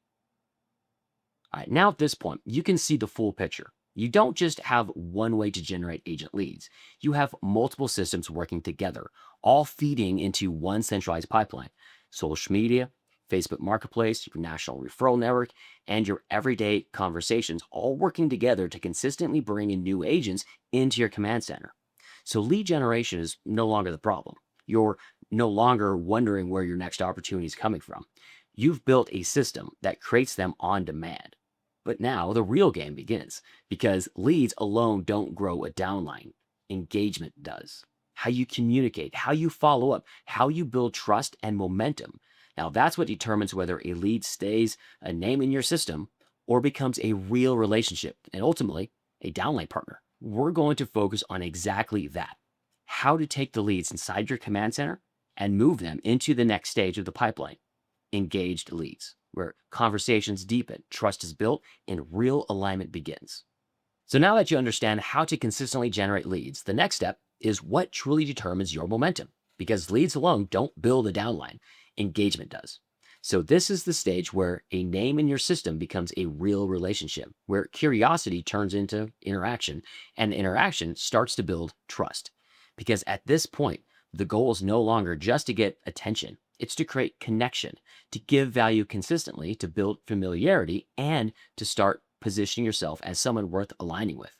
S1: All right, now at this point, you can see the full picture. You don't just have one way to generate agent leads. You have multiple systems working together, all feeding into one centralized pipeline. Social media, Facebook Marketplace, your national referral network, and your everyday conversations all working together to consistently bring in new agents into your command center. So lead generation is no longer the problem. You're no longer wondering where your next opportunity is coming from. You've built a system that creates them on demand. But now the real game begins because leads alone don't grow a downline. Engagement does. How you communicate, how you follow up, how you build trust and momentum. Now that's what determines whether a lead stays a name in your system or becomes a real relationship and ultimately a downline partner. We're going to focus on exactly that. How to take the leads inside your command center and move them into the next stage of the pipeline. Engaged leads, where conversations deepen, trust is built, and real alignment begins. So now that you understand how to consistently generate leads, the next step is what truly determines your momentum, because leads alone don't build a downline, engagement does. So this is the stage where a name in your system becomes a real relationship, where curiosity turns into interaction, and interaction starts to build trust. Because at this point, the goal is no longer just to get attention. It's to create connection, to give value consistently, to build familiarity, and to start positioning yourself as someone worth aligning with.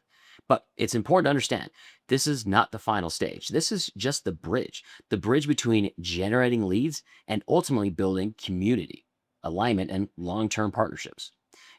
S1: But it's important to understand, this is not the final stage. This is just the bridge between generating leads and ultimately building community, alignment, and long-term partnerships.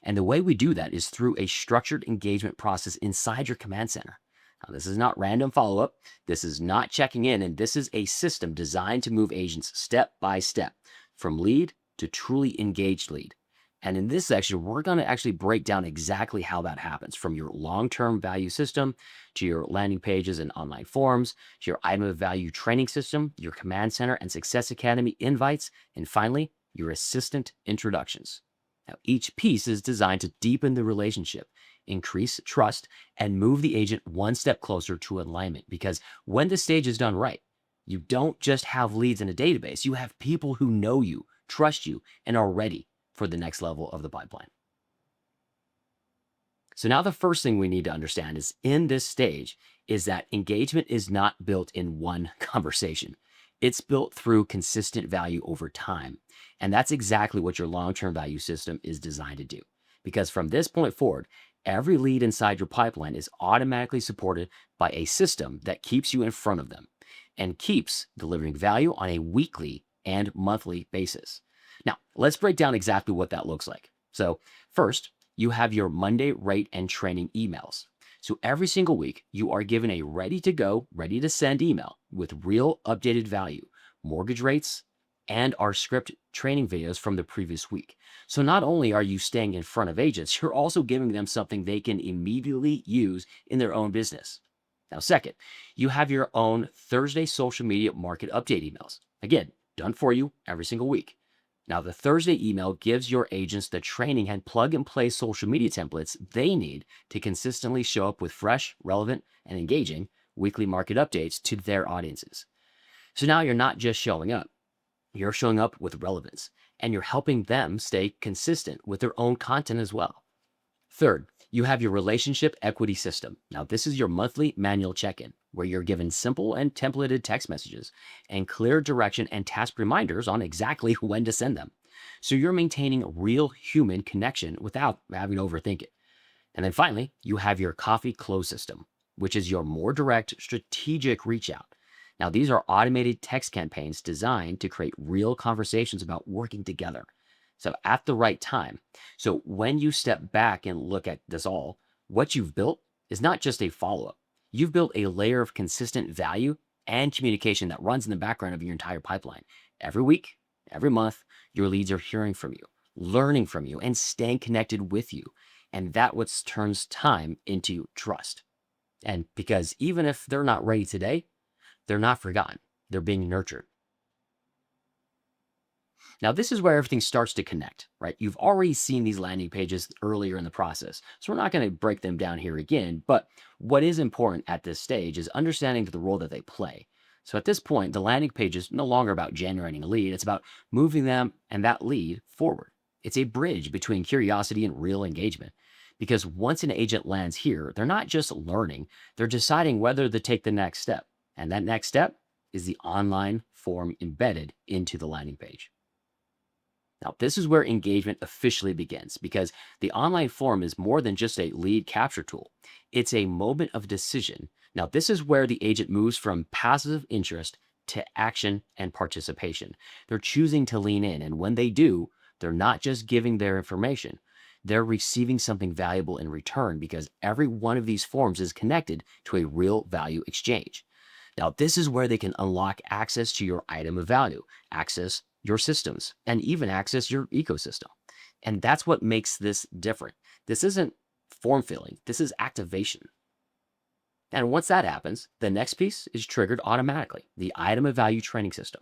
S1: And the way we do that is through a structured engagement process inside your command center. Now, this is not random follow-up. This is not checking in, and this is a system designed to move agents step by step from lead to truly engaged lead. And in this section, we're going to actually break down exactly how that happens, from your long-term value system to your landing pages and online forums, to your item of value training system, your command center and success academy invites, and finally, your assistant introductions. Now, each piece is designed to deepen the relationship, increase trust, and move the agent one step closer to alignment. Because when the stage is done right, you don't just have leads in a database. You have people who know you, trust you, and are ready for the next level of the pipeline. So now the first thing we need to understand is in this stage is that engagement is not built in one conversation. It's built through consistent value over time. And that's exactly what your long-term value system is designed to do. Because from this point forward, every lead inside your pipeline is automatically supported by a system that keeps you in front of them and keeps delivering value on a weekly and monthly basis. Now, let's break down exactly what that looks like. So first, you have your Monday rate and training emails. So every single week, you are given a ready-to-go, ready-to-send email with real updated value, mortgage rates, and our script training videos from the previous week. So not only are you staying in front of agents, you're also giving them something they can immediately use in their own business. Now, second, you have your own Thursday social media market update emails. Again, done for you every single week. Now, the Thursday email gives your agents the training and plug-and-play social media templates they need to consistently show up with fresh, relevant, and engaging weekly market updates to their audiences. So now you're not just showing up. You're showing up with relevance, and you're helping them stay consistent with their own content as well. Third, you have your relationship equity system. Now, this is your monthly manual check-in where you're given simple and templated text messages and clear direction and task reminders on exactly when to send them. So you're maintaining real human connection without having to overthink it. And then finally, you have your coffee close system, which is your more direct strategic reach out. Now, these are automated text campaigns designed to create real conversations about working together. So, at the right time. So, when you step back and look at this all, what you've built is not just a follow up. You've built a layer of consistent value and communication that runs in the background of your entire pipeline. Every week, every month, your leads are hearing from you, learning from you, and staying connected with you. And that what turns time into trust. And because even if they're not ready today, they're not forgotten. They're being nurtured. Now, this is where everything starts to connect, right? You've already seen these landing pages earlier in the process, so we're not going to break them down here again. But what is important at this stage is understanding the role that they play. So at this point, the landing page is no longer about generating a lead, it's about moving them and that lead forward. It's a bridge between curiosity and real engagement. Because once an agent lands here, they're not just learning, they're deciding whether to take the next step. And that next step is the online form embedded into the landing page. Now, this is where engagement officially begins because the online form is more than just a lead capture tool. It's a moment of decision. Now, this is where the agent moves from passive interest to action and participation. They're choosing to lean in. And when they do, they're not just giving their information, they're receiving something valuable in return because every one of these forms is connected to a real value exchange. Now, this is where they can unlock access to your item of value, access your systems, and even access your ecosystem. And that's what makes this different. This isn't form filling, this is activation. And once that happens, the next piece is triggered automatically, the item of value training system.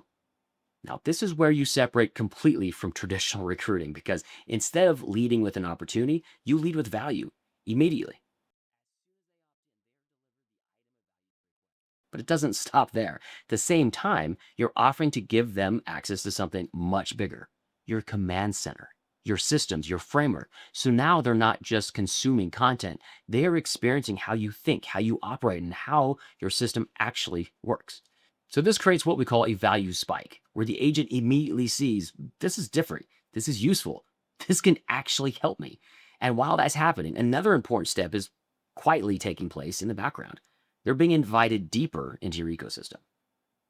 S1: Now, this is where you separate completely from traditional recruiting because instead of leading with an opportunity, you lead with value immediately. But it doesn't stop there. At the same time, you're offering to give them access to something much bigger, your command center, your systems, your framework. So now they're not just consuming content, they are experiencing how you think, how you operate, and how your system actually works. So this creates what we call a value spike, where the agent immediately sees this is different, this is useful, this can actually help me. And while that's happening, another important step is quietly taking place in the background. They're being invited deeper into your ecosystem.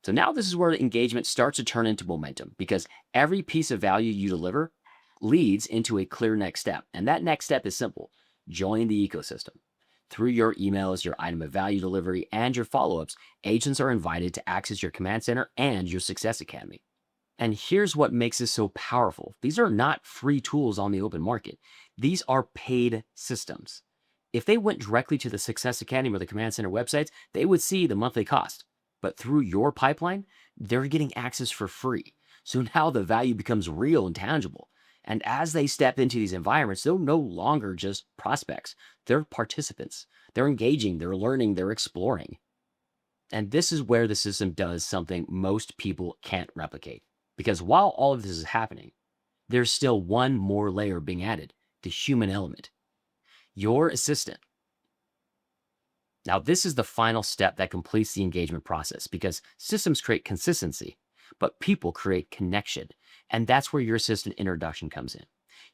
S1: So now this is where the engagement starts to turn into momentum because every piece of value you deliver leads into a clear next step. And that next step is simple: join the ecosystem. Through your emails, your item of value delivery, and your follow-ups, agents are invited to access your command center and your success academy. And here's what makes this so powerful. These are not free tools on the open market. These are paid systems. If they went directly to the Success Academy or the Command Center websites, they would see the monthly cost. But through your pipeline, they're getting access for free. So now the value becomes real and tangible. And as they step into these environments, they're no longer just prospects. They're participants. They're engaging, they're learning, they're exploring. And this is where the system does something most people can't replicate. Because while all of this is happening, there's still one more layer being added, the human element. Your assistant. Now, this is the final step that completes the engagement process because systems create consistency, but people create connection. And that's where your assistant introduction comes in.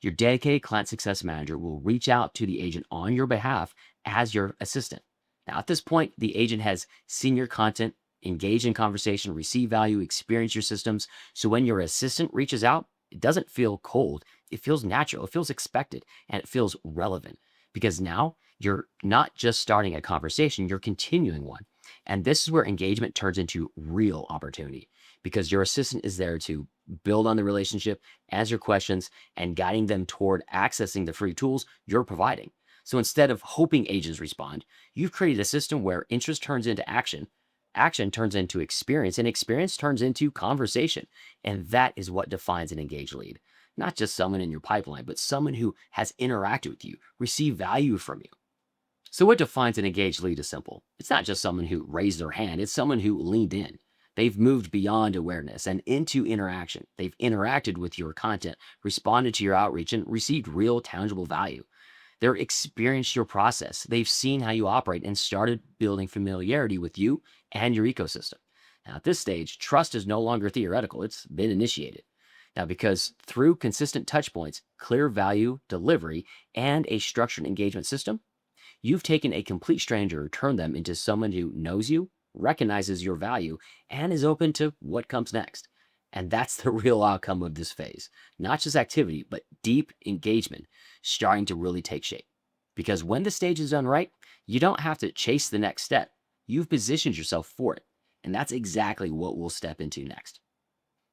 S1: Your dedicated client success manager will reach out to the agent on your behalf as your assistant. Now, at this point, the agent has seen your content, engaged in conversation, received value, experienced your systems. So when your assistant reaches out, it doesn't feel cold. It feels natural. It feels expected, and it feels relevant. Because now you're not just starting a conversation, you're continuing one. And this is where engagement turns into real opportunity because your assistant is there to build on the relationship, answer questions, and guiding them toward accessing the free tools you're providing. So instead of hoping agents respond, you've created a system where interest turns into action, action turns into experience, and experience turns into conversation. And that is what defines an engaged lead. Not just someone in your pipeline, but someone who has interacted with you, received value from you. So what defines an engaged lead is simple. It's not just someone who raised their hand, it's someone who leaned in. They've moved beyond awareness and into interaction. They've interacted with your content, responded to your outreach, and received real tangible value. They've experienced your process. They've seen how you operate and started building familiarity with you and your ecosystem. Now, at this stage, trust is no longer theoretical. It's been initiated. Now, because through consistent touch points, clear value delivery, and a structured engagement system, you've taken a complete stranger and turned them into someone who knows you, recognizes your value, and is open to what comes next. And that's the real outcome of this phase. Not just activity, but deep engagement starting to really take shape. Because when the stage is done right, you don't have to chase the next step. You've positioned yourself for it. And that's exactly what we'll step into next.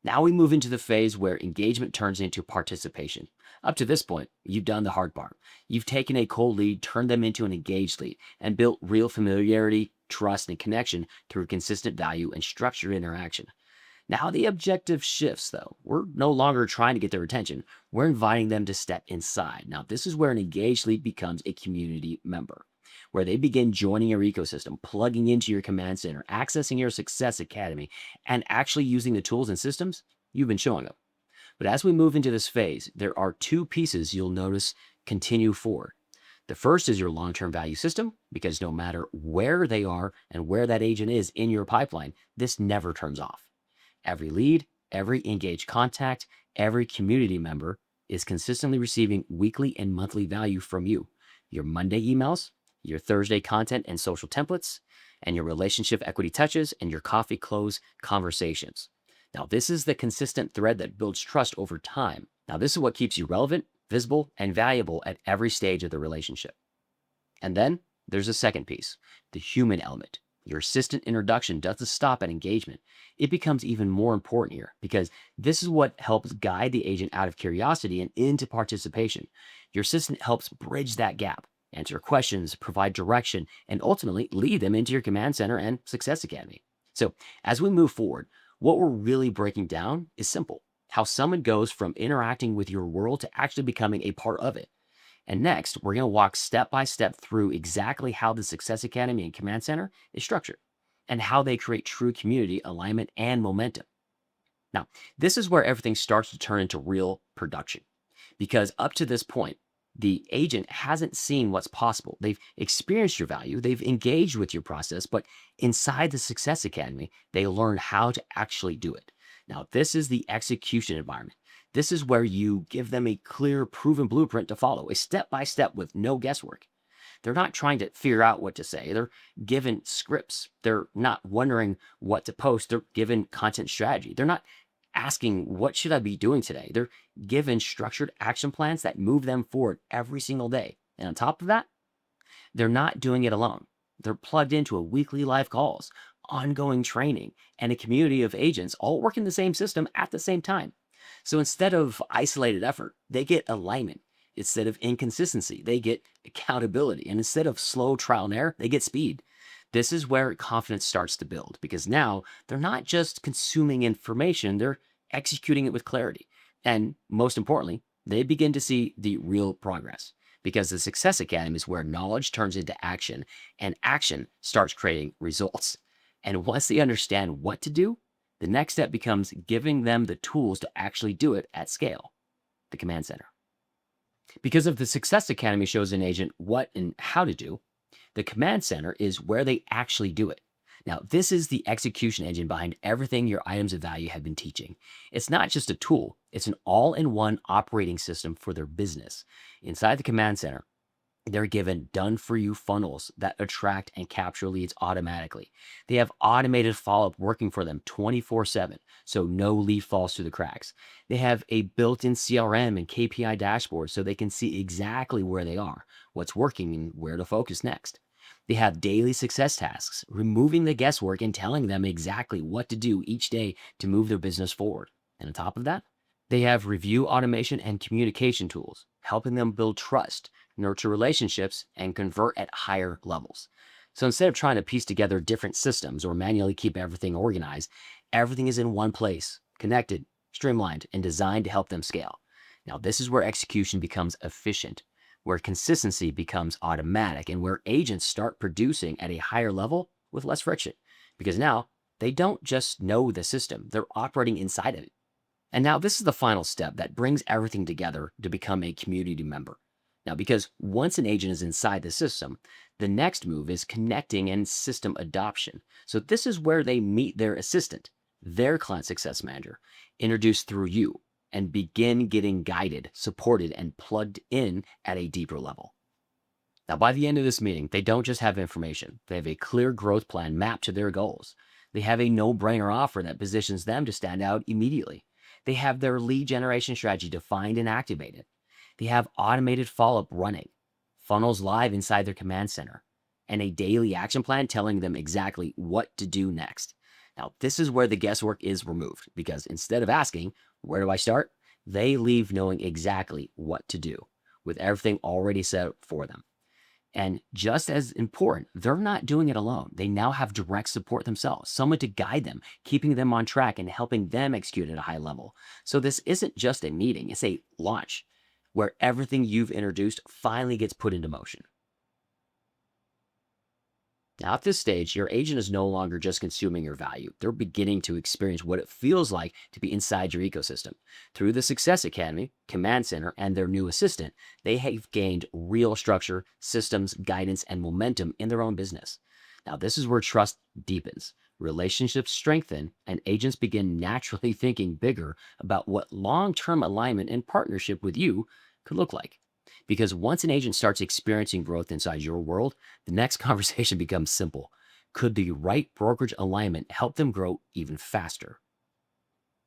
S1: Now we move into the phase where engagement turns into participation. Up to this point, you've done the hard part. You've taken a cold lead, turned them into an engaged lead, and built real familiarity, trust, and connection through consistent value and structured interaction. Now the objective shifts though. We're no longer trying to get their attention. We're inviting them to step inside. Now this is where an engaged lead becomes a community member, where they begin joining your ecosystem, plugging into your command center, accessing your success academy, and actually using the tools and systems you've been showing them. But as we move into this phase, there are two pieces you'll notice continue forward. The first is your long-term value system, because no matter where they are and where that agent is in your pipeline, this never turns off. Every lead, every engaged contact, every community member is consistently receiving weekly and monthly value from you. Your Monday emails, your Thursday content and social templates, and your relationship equity touches, and your coffee close conversations. Now, this is the consistent thread that builds trust over time. Now, this is what keeps you relevant, visible, and valuable at every stage of the relationship. And then there's a second piece, the human element. Your assistant introduction doesn't stop at engagement. It becomes even more important here because this is what helps guide the agent out of curiosity and into participation. Your assistant helps bridge that gap, answer questions, provide direction, and ultimately lead them into your command center and success academy. So as we move forward, what we're really breaking down is simple: how someone goes from interacting with your world to actually becoming a part of it. And next, we're going to walk step by step through exactly how the Success Academy and Command Center is structured and how they create true community alignment and momentum. Now, this is where everything starts to turn into real production, because up to this point, the agent hasn't seen what's possible. They've experienced your value, they've engaged with your process, but inside the Success Academy, they learn how to actually do it. Now, this is the execution environment. This is where you give them a clear, proven blueprint to follow, a step-by-step with no guesswork. They're not trying to figure out what to say. They're given scripts. They're not wondering what to post. They're given content strategy. They're not asking, what should I be doing today? They're given structured action plans that move them forward every single day. And on top of that, they're not doing it alone. They're plugged into a weekly live calls, ongoing training, and a community of agents all working the same system at the same time. So instead of isolated effort, they get alignment. Instead of inconsistency, they get accountability. And instead of slow trial and error, they get speed. This is where confidence starts to build, because now they're not just consuming information, they're executing it with clarity. And most importantly, they begin to see the real progress, because the Success Academy is where knowledge turns into action and action starts creating results. And once they understand what to do, the next step becomes giving them the tools to actually do it at scale, the command center. Because if the Success Academy shows an agent what and how to do, the command center is where they actually do it. Now, this is the execution engine behind everything your items of value have been teaching. It's not just a tool, it's an all-in-one operating system for their business. Inside the command center, they're given done-for-you funnels that attract and capture leads automatically. They have automated follow-up working for them 24/7, so no lead falls through the cracks. They have a built-in CRM and KPI dashboard so they can see exactly where they are, what's working, and where to focus next. They have daily success tasks, removing the guesswork and telling them exactly what to do each day to move their business forward. And on top of that, they have review automation and communication tools, helping them build trust, nurture relationships, and convert at higher levels. So instead of trying to piece together different systems or manually keep everything organized, everything is in one place, connected, streamlined, and designed to help them scale. Now, this is where execution becomes efficient, where consistency becomes automatic, and where agents start producing at a higher level with less friction. Because now they don't just know the system, they're operating inside of it. And now this is the final step that brings everything together to become a community member. Now, because once an agent is inside the system, the next move is connecting and system adoption. So this is where they meet their assistant, their client success manager, introduced through you, and begin getting guided, supported, and plugged in at a deeper level. Now, by the end of this meeting, they don't just have information, they have a clear growth plan mapped to their goals. They have a no brainer offer that positions them to stand out immediately. They have their lead generation strategy defined and activated. They have automated follow up running, funnels live inside their command center, and a daily action plan telling them exactly what to do next. Now, this is where the guesswork is removed because instead of asking, where do I start? They leave knowing exactly what to do with everything already set up for them. And just as important, they're not doing it alone. They now have direct support themselves, someone to guide them, keeping them on track and helping them execute at a high level. So this isn't just a meeting, it's a launch where everything you've introduced finally gets put into motion. Now, at this stage, your agent is no longer just consuming your value. They're beginning to experience what it feels like to be inside your ecosystem. Through the Success Academy, Command Center, and their new assistant, they have gained real structure, systems, guidance, and momentum in their own business. Now, this is where trust deepens, relationships strengthen, and agents begin naturally thinking bigger about what long-term alignment and partnership with you could look like. Because once an agent starts experiencing growth inside your world, the next conversation becomes simple. Could the right brokerage alignment help them grow even faster?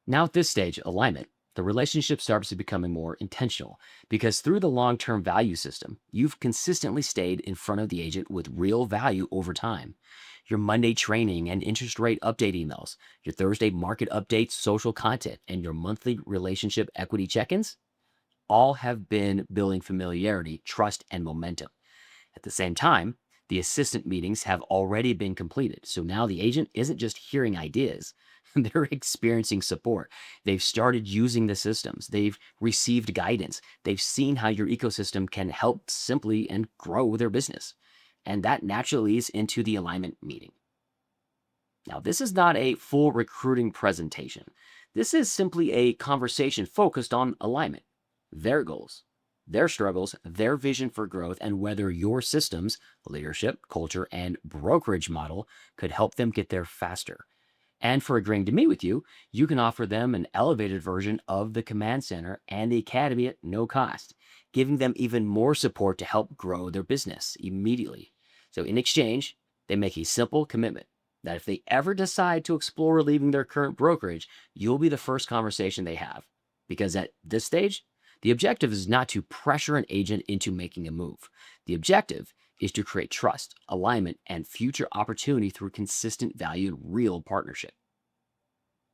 S1: Now, at this stage, alignment, the relationship starts to becoming more intentional because through the long-term value system, you've consistently stayed in front of the agent with real value over time. Your Monday training and interest rate update emails, your Thursday market updates, social content, and your monthly relationship equity check-ins all have been building familiarity, trust, and momentum. At the same time, the assistant meetings have already been completed. So now the agent isn't just hearing ideas, they're experiencing support. They've started using the systems, they've received guidance, they've seen how your ecosystem can help simply and grow their business. And that naturally leads into the alignment meeting. Now, this is not a full recruiting presentation. This is simply a conversation focused on alignment, their goals, their struggles, their vision for growth, and whether your systems, leadership, culture, and brokerage model could help them get there faster. And for agreeing to meet with you, you can offer them an elevated version of the Command Center and the Academy at no cost, giving them even more support to help grow their business immediately. So in exchange, they make a simple commitment that if they ever decide to explore leaving their current brokerage, you'll be the first conversation they have. Because at this stage, the objective is not to pressure an agent into making a move. The objective is to create trust, alignment, and future opportunity through consistent value and real partnership.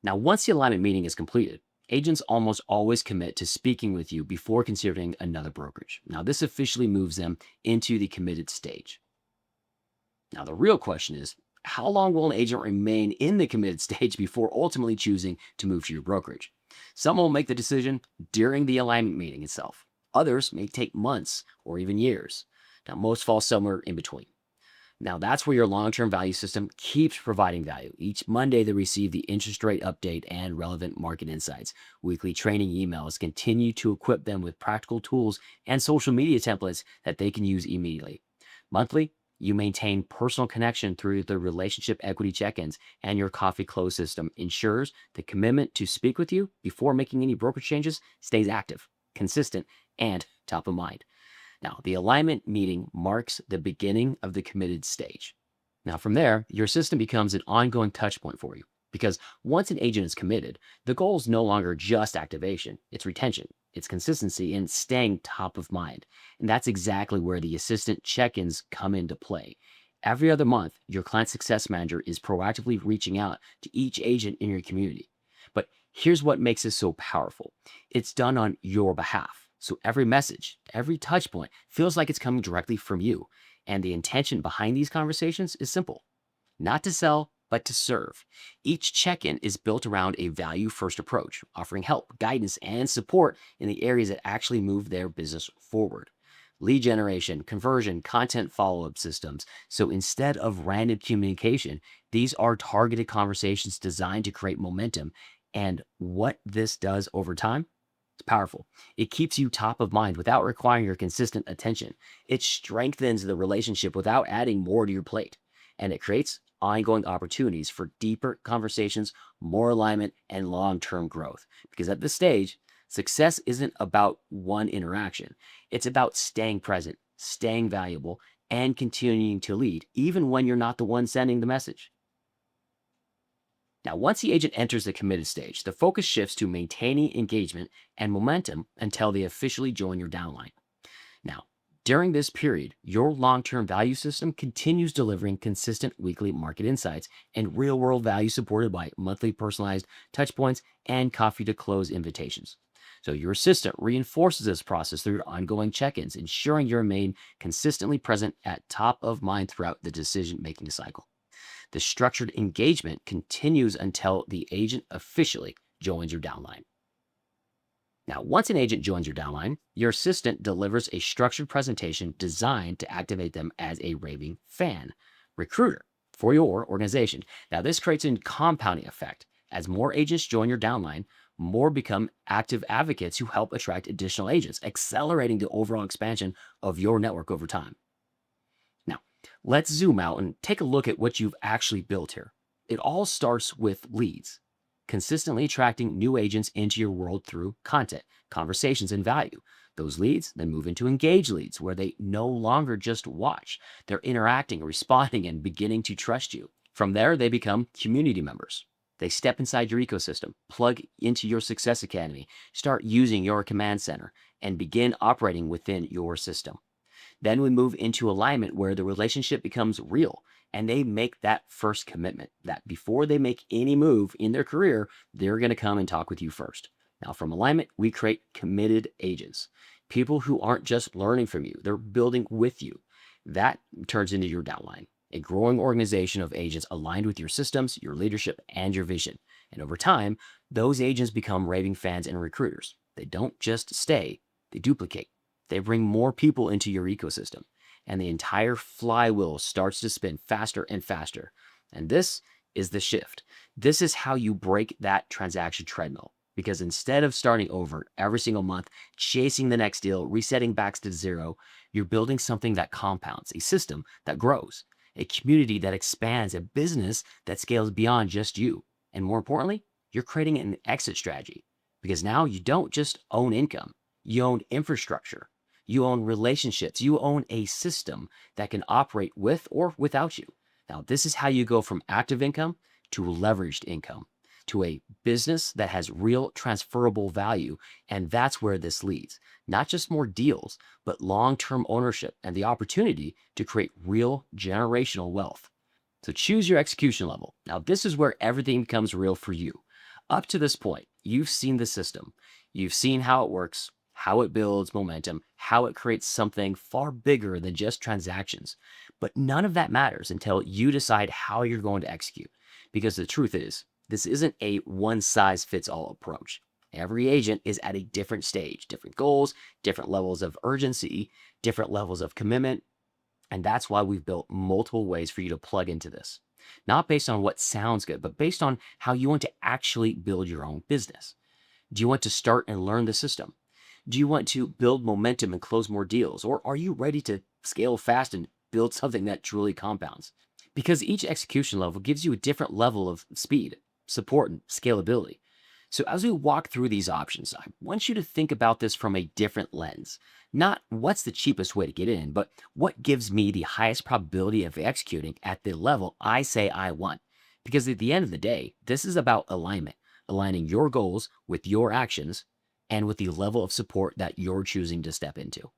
S1: Now, once the alignment meeting is completed, agents almost always commit to speaking with you before considering another brokerage. Now, this officially moves them into the committed stage. Now, the real question is, how long will an agent remain in the committed stage before ultimately choosing to move to your brokerage? Some will make the decision during the alignment meeting itself. Others may take months or even years. Now, most fall somewhere in between. Now, that's where your long-term value system keeps providing value. Each Monday, they receive the interest rate update and relevant market insights. Weekly training emails continue to equip them with practical tools and social media templates that they can use immediately. Monthly, you maintain personal connection through the relationship equity check-ins, and your coffee close system ensures the commitment to speak with you before making any brokerage changes stays active, consistent, and top of mind. Now, the alignment meeting marks the beginning of the committed stage. Now, from there, your system becomes an ongoing touch point for you because once an agent is committed, the goal is no longer just activation, it's retention, it's consistency, and staying top of mind. And that's exactly where the assistant check-ins come into play. Every other month, your client success manager is proactively reaching out to each agent in your community. But here's what makes this so powerful. It's done on your behalf. So every message, every touch point feels like it's coming directly from you. And the intention behind these conversations is simple. Not to sell, but to serve. Each check-in is built around a value-first approach, offering help, guidance, and support in the areas that actually move their business forward. Lead generation, conversion, content follow-up systems. So instead of random communication, these are targeted conversations designed to create momentum. And what this does over time? It's powerful. It keeps you top of mind without requiring your consistent attention. It strengthens the relationship without adding more to your plate. And it creates ongoing opportunities for deeper conversations, more alignment, and long-term growth. Because at this stage, success isn't about one interaction. It's about staying present, staying valuable, and continuing to lead, even when you're not the one sending the message. Now, once the agent enters the committed stage, the focus shifts to maintaining engagement and momentum until they officially join your downline. Now, during this period, your long-term value system continues delivering consistent weekly market insights and real-world value supported by monthly personalized touchpoints and coffee-to-close invitations. So your assistant reinforces this process through your ongoing check-ins, ensuring you remain consistently present at top of mind throughout the decision-making cycle. The structured engagement continues until the agent officially joins your downline. Now, once an agent joins your downline, your assistant delivers a structured presentation designed to activate them as a raving fan recruiter for your organization. Now, this creates a compounding effect. As more agents join your downline, more become active advocates who help attract additional agents, accelerating the overall expansion of your network over time. Now, let's zoom out and take a look at what you've actually built here. It all starts with leads. Consistently attracting new agents into your world through content, conversations, and value. Those leads then move into engaged leads, where they no longer just watch. They're interacting, responding, and beginning to trust you. From there, they become community members. They step inside your ecosystem, plug into your Success Academy, start using your command center, and begin operating within your system. Then we move into alignment, where the relationship becomes real and they make that first commitment that before they make any move in their career, they're going to come and talk with you first. Now, from alignment, we create committed agents, people who aren't just learning from you, they're building with you. That turns into your downline, a growing organization of agents aligned with your systems, your leadership, and your vision. And over time, those agents become raving fans and recruiters. They don't just stay, they duplicate. They bring more people into your ecosystem, and the entire flywheel starts to spin faster and faster. And this is the shift. This is how you break that transaction treadmill. Because instead of starting over every single month, chasing the next deal, resetting back to zero, you're building something that compounds, a system that grows, a community that expands, a business that scales beyond just you. And more importantly, you're creating an exit strategy. Because now you don't just own income, you own infrastructure. You own relationships. You own a system that can operate with or without you. Now, this is how you go from active income to leveraged income, to a business that has real transferable value. And that's where this leads. Not just more deals, but long-term ownership and the opportunity to create real generational wealth. So choose your execution level. Now, this is where everything becomes real for you. Up to this point, you've seen the system. You've seen how it works, how it builds momentum, how it creates something far bigger than just transactions. But none of that matters until you decide how you're going to execute. Because the truth is, this isn't a one-size-fits-all approach. Every agent is at a different stage, different goals, different levels of urgency, different levels of commitment. And that's why we've built multiple ways for you to plug into this. Not based on what sounds good, but based on how you want to actually build your own business. Do you want to start and learn the system? Do you want to build momentum and close more deals? Or are you ready to scale fast and build something that truly compounds? Because each execution level gives you a different level of speed, support, and scalability. So as we walk through these options, I want you to think about this from a different lens. Not what's the cheapest way to get in, but what gives me the highest probability of executing at the level I say I want. Because at the end of the day, this is about alignment, aligning your goals with your actions and with the level of support that you're choosing to step into.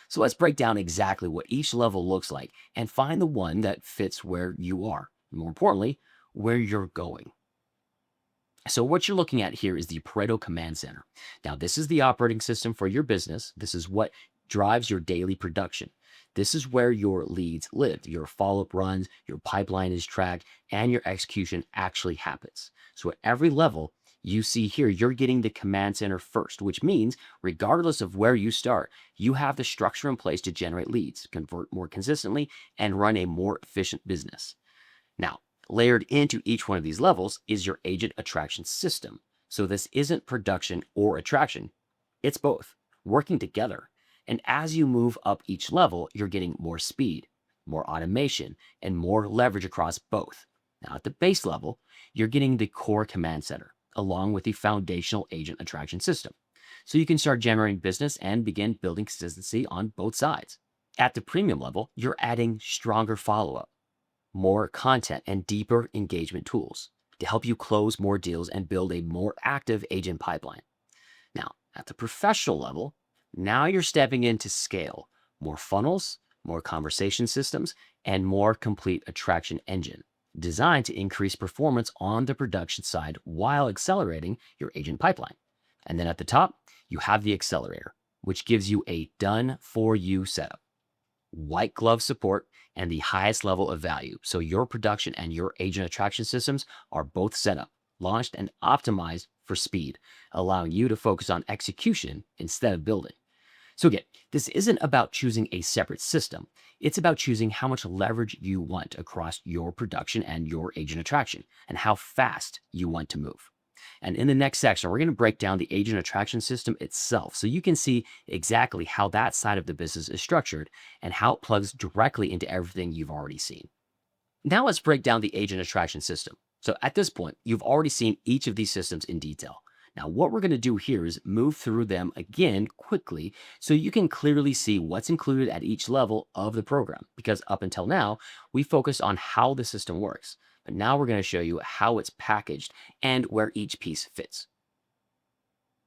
S1: So let's break down exactly what each level looks like and find the one that fits where you are, and more importantly, where you're going. So what you're looking at here is the Pareto Command Center. Now, this is the operating system for your business. This is what drives your daily production. This is where your leads live, your follow-up runs, your pipeline is tracked, and your execution actually happens. So at every level, you see here, you're getting the command center first, which means regardless of where you start, you have the structure in place to generate leads, convert more consistently, and run a more efficient business. Now, layered into each one of these levels is your agent attraction system. So this isn't production or attraction, it's both, working together. And as you move up each level, you're getting more speed, more automation, and more leverage across both. Now, at the base level, you're getting the core command center, along with the foundational agent attraction system. So you can start generating business and begin building consistency on both sides. At the premium level, you're adding stronger follow-up, more content, and deeper engagement tools to help you close more deals and build a more active agent pipeline. Now, at the professional level, now you're stepping into scale, more funnels, more conversation systems, and more complete attraction engine designed to increase performance on the production side while accelerating your agent pipeline. And then at the top, you have the accelerator, which gives you a done for you setup, white glove support, and the highest level of value. So your production and your agent attraction systems are both set up, launched, and optimized for speed, allowing you to focus on execution instead of building. So again, this isn't about choosing a separate system. It's about choosing how much leverage you want across your production and your agent attraction and how fast you want to move. And in the next section, we're going to break down the agent attraction system itself so you can see exactly how that side of the business is structured and how it plugs directly into everything you've already seen. Now let's break down the agent attraction system. So at this point, you've already seen each of these systems in detail. Now, what we're going to do here is move through them again quickly so you can clearly see what's included at each level of the program, because up until now, we focused on how the system works. But now we're going to show you how it's packaged and where each piece fits.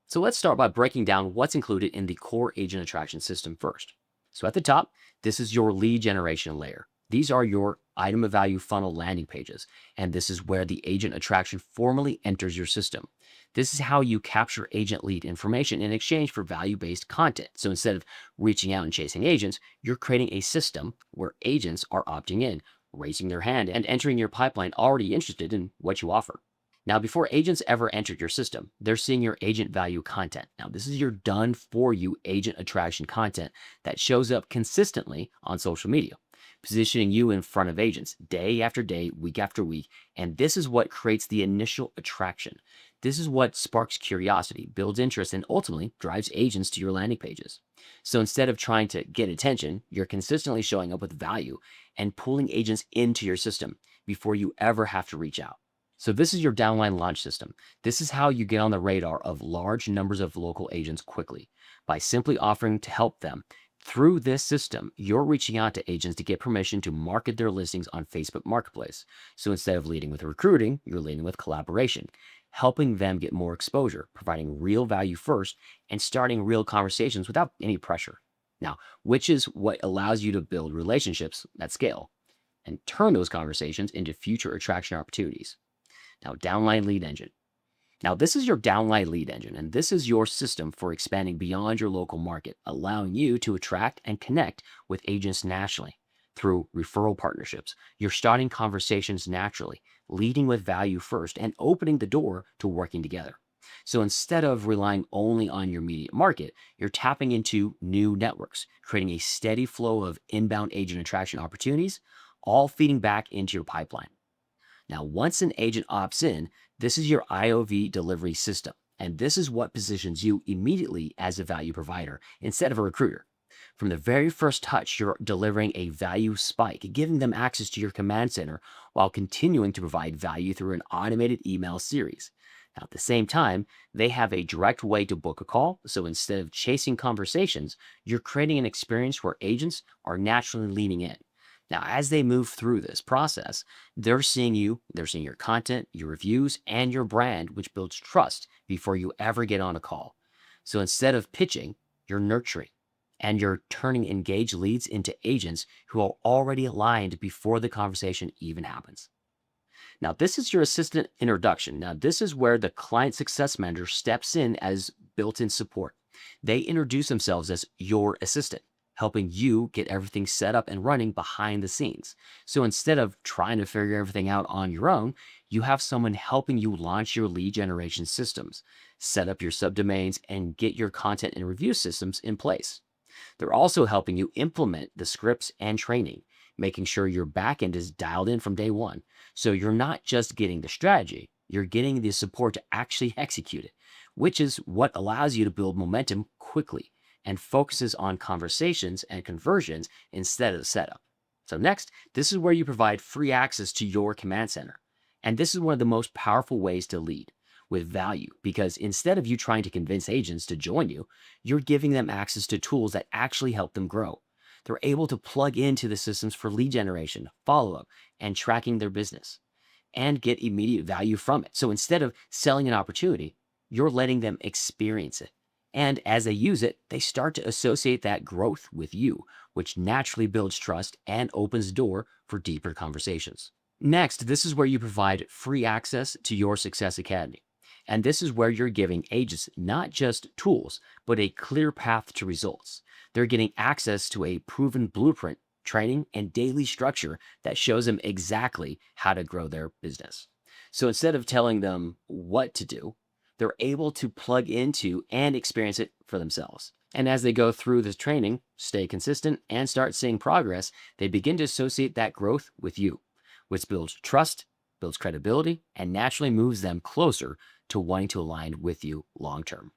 S1: So let's start by breaking down what's included in the core agent attraction system first. So at the top, this is your lead generation layer. These are your item of value funnel landing pages, and this is where the agent attraction formally enters your system. This is how you capture agent lead information in exchange for value-based content. So instead of reaching out and chasing agents, you're creating a system where agents are opting in, raising their hand, and entering your pipeline already interested in what you offer. Now, before agents ever entered your system, they're seeing your agent value content. Now, this is your done for you agent attraction content that shows up consistently on social media, positioning you in front of agents day after day, week after week. And this is what creates the initial attraction. This is what sparks curiosity, builds interest, and ultimately drives agents to your landing pages. So instead of trying to get attention, you're consistently showing up with value and pulling agents into your system before you ever have to reach out. So this is your downline launch system. This is how you get on the radar of large numbers of local agents quickly by simply offering to help them. Through this system, you're reaching out to agents to get permission to market their listings on Facebook Marketplace. So instead of leading with recruiting, you're leading with collaboration, helping them get more exposure, providing real value first, and starting real conversations without any pressure. Now, which is what allows you to build relationships at scale and turn those conversations into future attraction opportunities. Now, downline lead engine. Now, this is your downline lead engine, and this is your system for expanding beyond your local market, allowing you to attract and connect with agents nationally through referral partnerships. You're starting conversations naturally, leading with value first, and opening the door to working together. So instead of relying only on your immediate market, you're tapping into new networks, creating a steady flow of inbound agent attraction opportunities, all feeding back into your pipeline. Now, once an agent opts in, this is your IOV delivery system, and this is what positions you immediately as a value provider instead of a recruiter. From the very first touch, you're delivering a value spike, giving them access to your command center while continuing to provide value through an automated email series. Now, at the same time, they have a direct way to book a call. So instead of chasing conversations, you're creating an experience where agents are naturally leaning in. Now, as they move through this process, they're seeing you, they're seeing your content, your reviews, and your brand, which builds trust before you ever get on a call. So instead of pitching, you're nurturing, and you're turning engaged leads into agents who are already aligned before the conversation even happens. Now, this is your assistant introduction. Now, this is where the client success manager steps in as built-in support. They introduce themselves as your assistant, helping you get everything set up and running behind the scenes. So instead of trying to figure everything out on your own, you have someone helping you launch your lead generation systems, set up your subdomains, and get your content and review systems in place. They're also helping you implement the scripts and training, making sure your backend is dialed in from day one. So you're not just getting the strategy, you're getting the support to actually execute it, which is what allows you to build momentum quickly and focuses on conversations and conversions instead of the setup. So next, this is where you provide free access to your command center. And this is one of the most powerful ways to lead with value, because instead of you trying to convince agents to join you, you're giving them access to tools that actually help them grow. They're able to plug into the systems for lead generation, follow-up, and tracking their business and get immediate value from it. So instead of selling an opportunity, you're letting them experience it. And as they use it, they start to associate that growth with you, which naturally builds trust and opens the door for deeper conversations. Next, this is where you provide free access to your Success Academy. And this is where you're giving agents not just tools, but a clear path to results. They're getting access to a proven blueprint, training, and daily structure that shows them exactly how to grow their business. So instead of telling them what to do, they're able to plug into and experience it for themselves. And as they go through this training, stay consistent, and start seeing progress, they begin to associate that growth with you, which builds trust, builds credibility, and naturally moves them closer to wanting to align with you long term.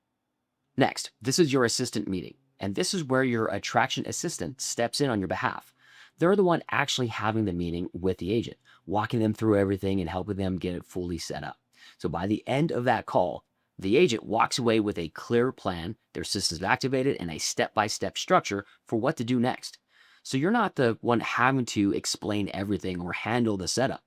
S1: Next, this is your assistant meeting. And this is where your attraction assistant steps in on your behalf. They're the one actually having the meeting with the agent, walking them through everything and helping them get it fully set up. So by the end of that call, the agent walks away with a clear plan, their system's activated, and a step-by-step structure for what to do next. So you're not the one having to explain everything or handle the setup.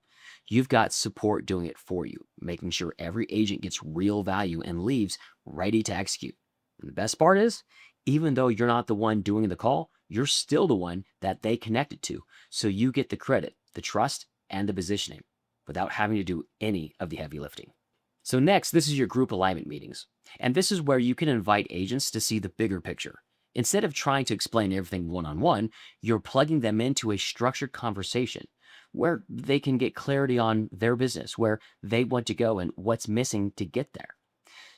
S1: You've got support doing it for you, making sure every agent gets real value and leaves ready to execute. And the best part is, even though you're not the one doing the call, you're still the one that they connected to. So you get the credit, the trust, and the positioning without having to do any of the heavy lifting. So next, this is your group alignment meetings. And this is where you can invite agents to see the bigger picture. Instead of trying to explain everything one-on-one, you're plugging them into a structured conversation where they can get clarity on their business, where they want to go and what's missing to get there.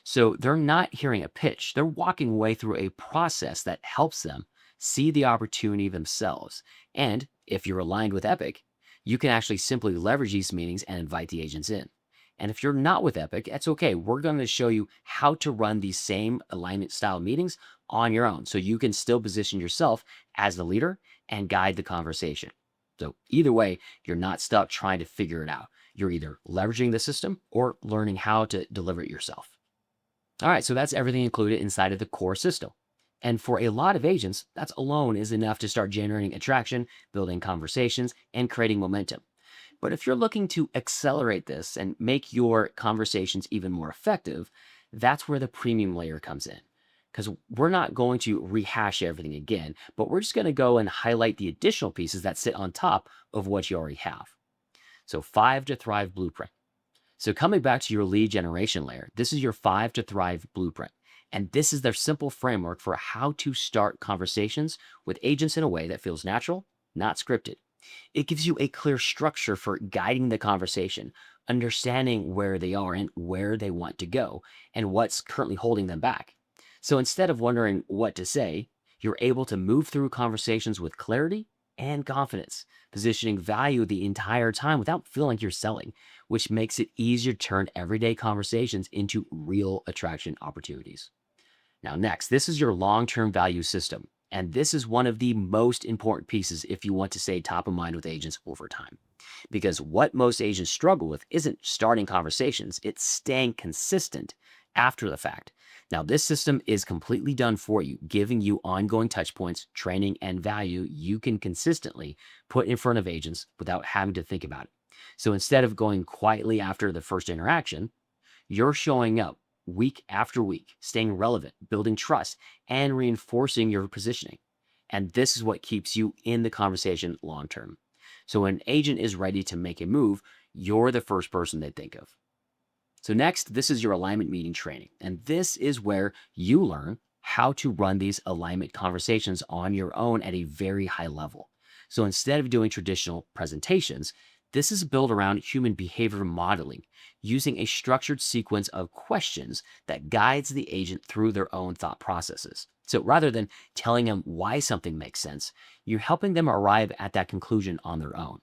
S1: So they're not hearing a pitch. They're walking away through a process that helps them see the opportunity themselves. And if you're aligned with Epic, you can actually simply leverage these meetings and invite the agents in. And if you're not with Epic, that's okay. We're going to show you how to run these same alignment style meetings on your own so you can still position yourself as the leader and guide the conversation. So either way, you're not stuck trying to figure it out. You're either leveraging the system or learning how to deliver it yourself. All right, so that's everything included inside of the core system. And for a lot of agents, that alone is enough to start generating attraction, building conversations, and creating momentum. But if you're looking to accelerate this and make your conversations even more effective, that's where the premium layer comes in. Because we're not going to rehash everything again, but we're just going to go and highlight the additional pieces that sit on top of what you already have. So 5 to Thrive Blueprint. So coming back to your lead generation layer, this is your 5 to Thrive Blueprint. And this is their simple framework for how to start conversations with agents in a way that feels natural, not scripted. It gives you a clear structure for guiding the conversation, understanding where they are and where they want to go, and what's currently holding them back. So instead of wondering what to say, you're able to move through conversations with clarity and confidence, positioning value the entire time without feeling like you're selling, which makes it easier to turn everyday conversations into real attraction opportunities. Now, next, this is your long-term value system. And this is one of the most important pieces if you want to stay top of mind with agents over time. Because what most agents struggle with isn't starting conversations, it's staying consistent after the fact. Now, this system is completely done for you, giving you ongoing touch points, training, and value you can consistently put in front of agents without having to think about it. So instead of going quietly after the first interaction, you're showing up week after week, staying relevant, building trust, and reinforcing your positioning. And this is what keeps you in the conversation long term. So when an agent is ready to make a move, you're the first person they think of. So next, this is your alignment meeting training. And this is where you learn how to run these alignment conversations on your own at a very high level. So instead of doing traditional presentations, this is built around human behavior modeling, using a structured sequence of questions that guides the agent through their own thought processes. So rather than telling them why something makes sense, you're helping them arrive at that conclusion on their own.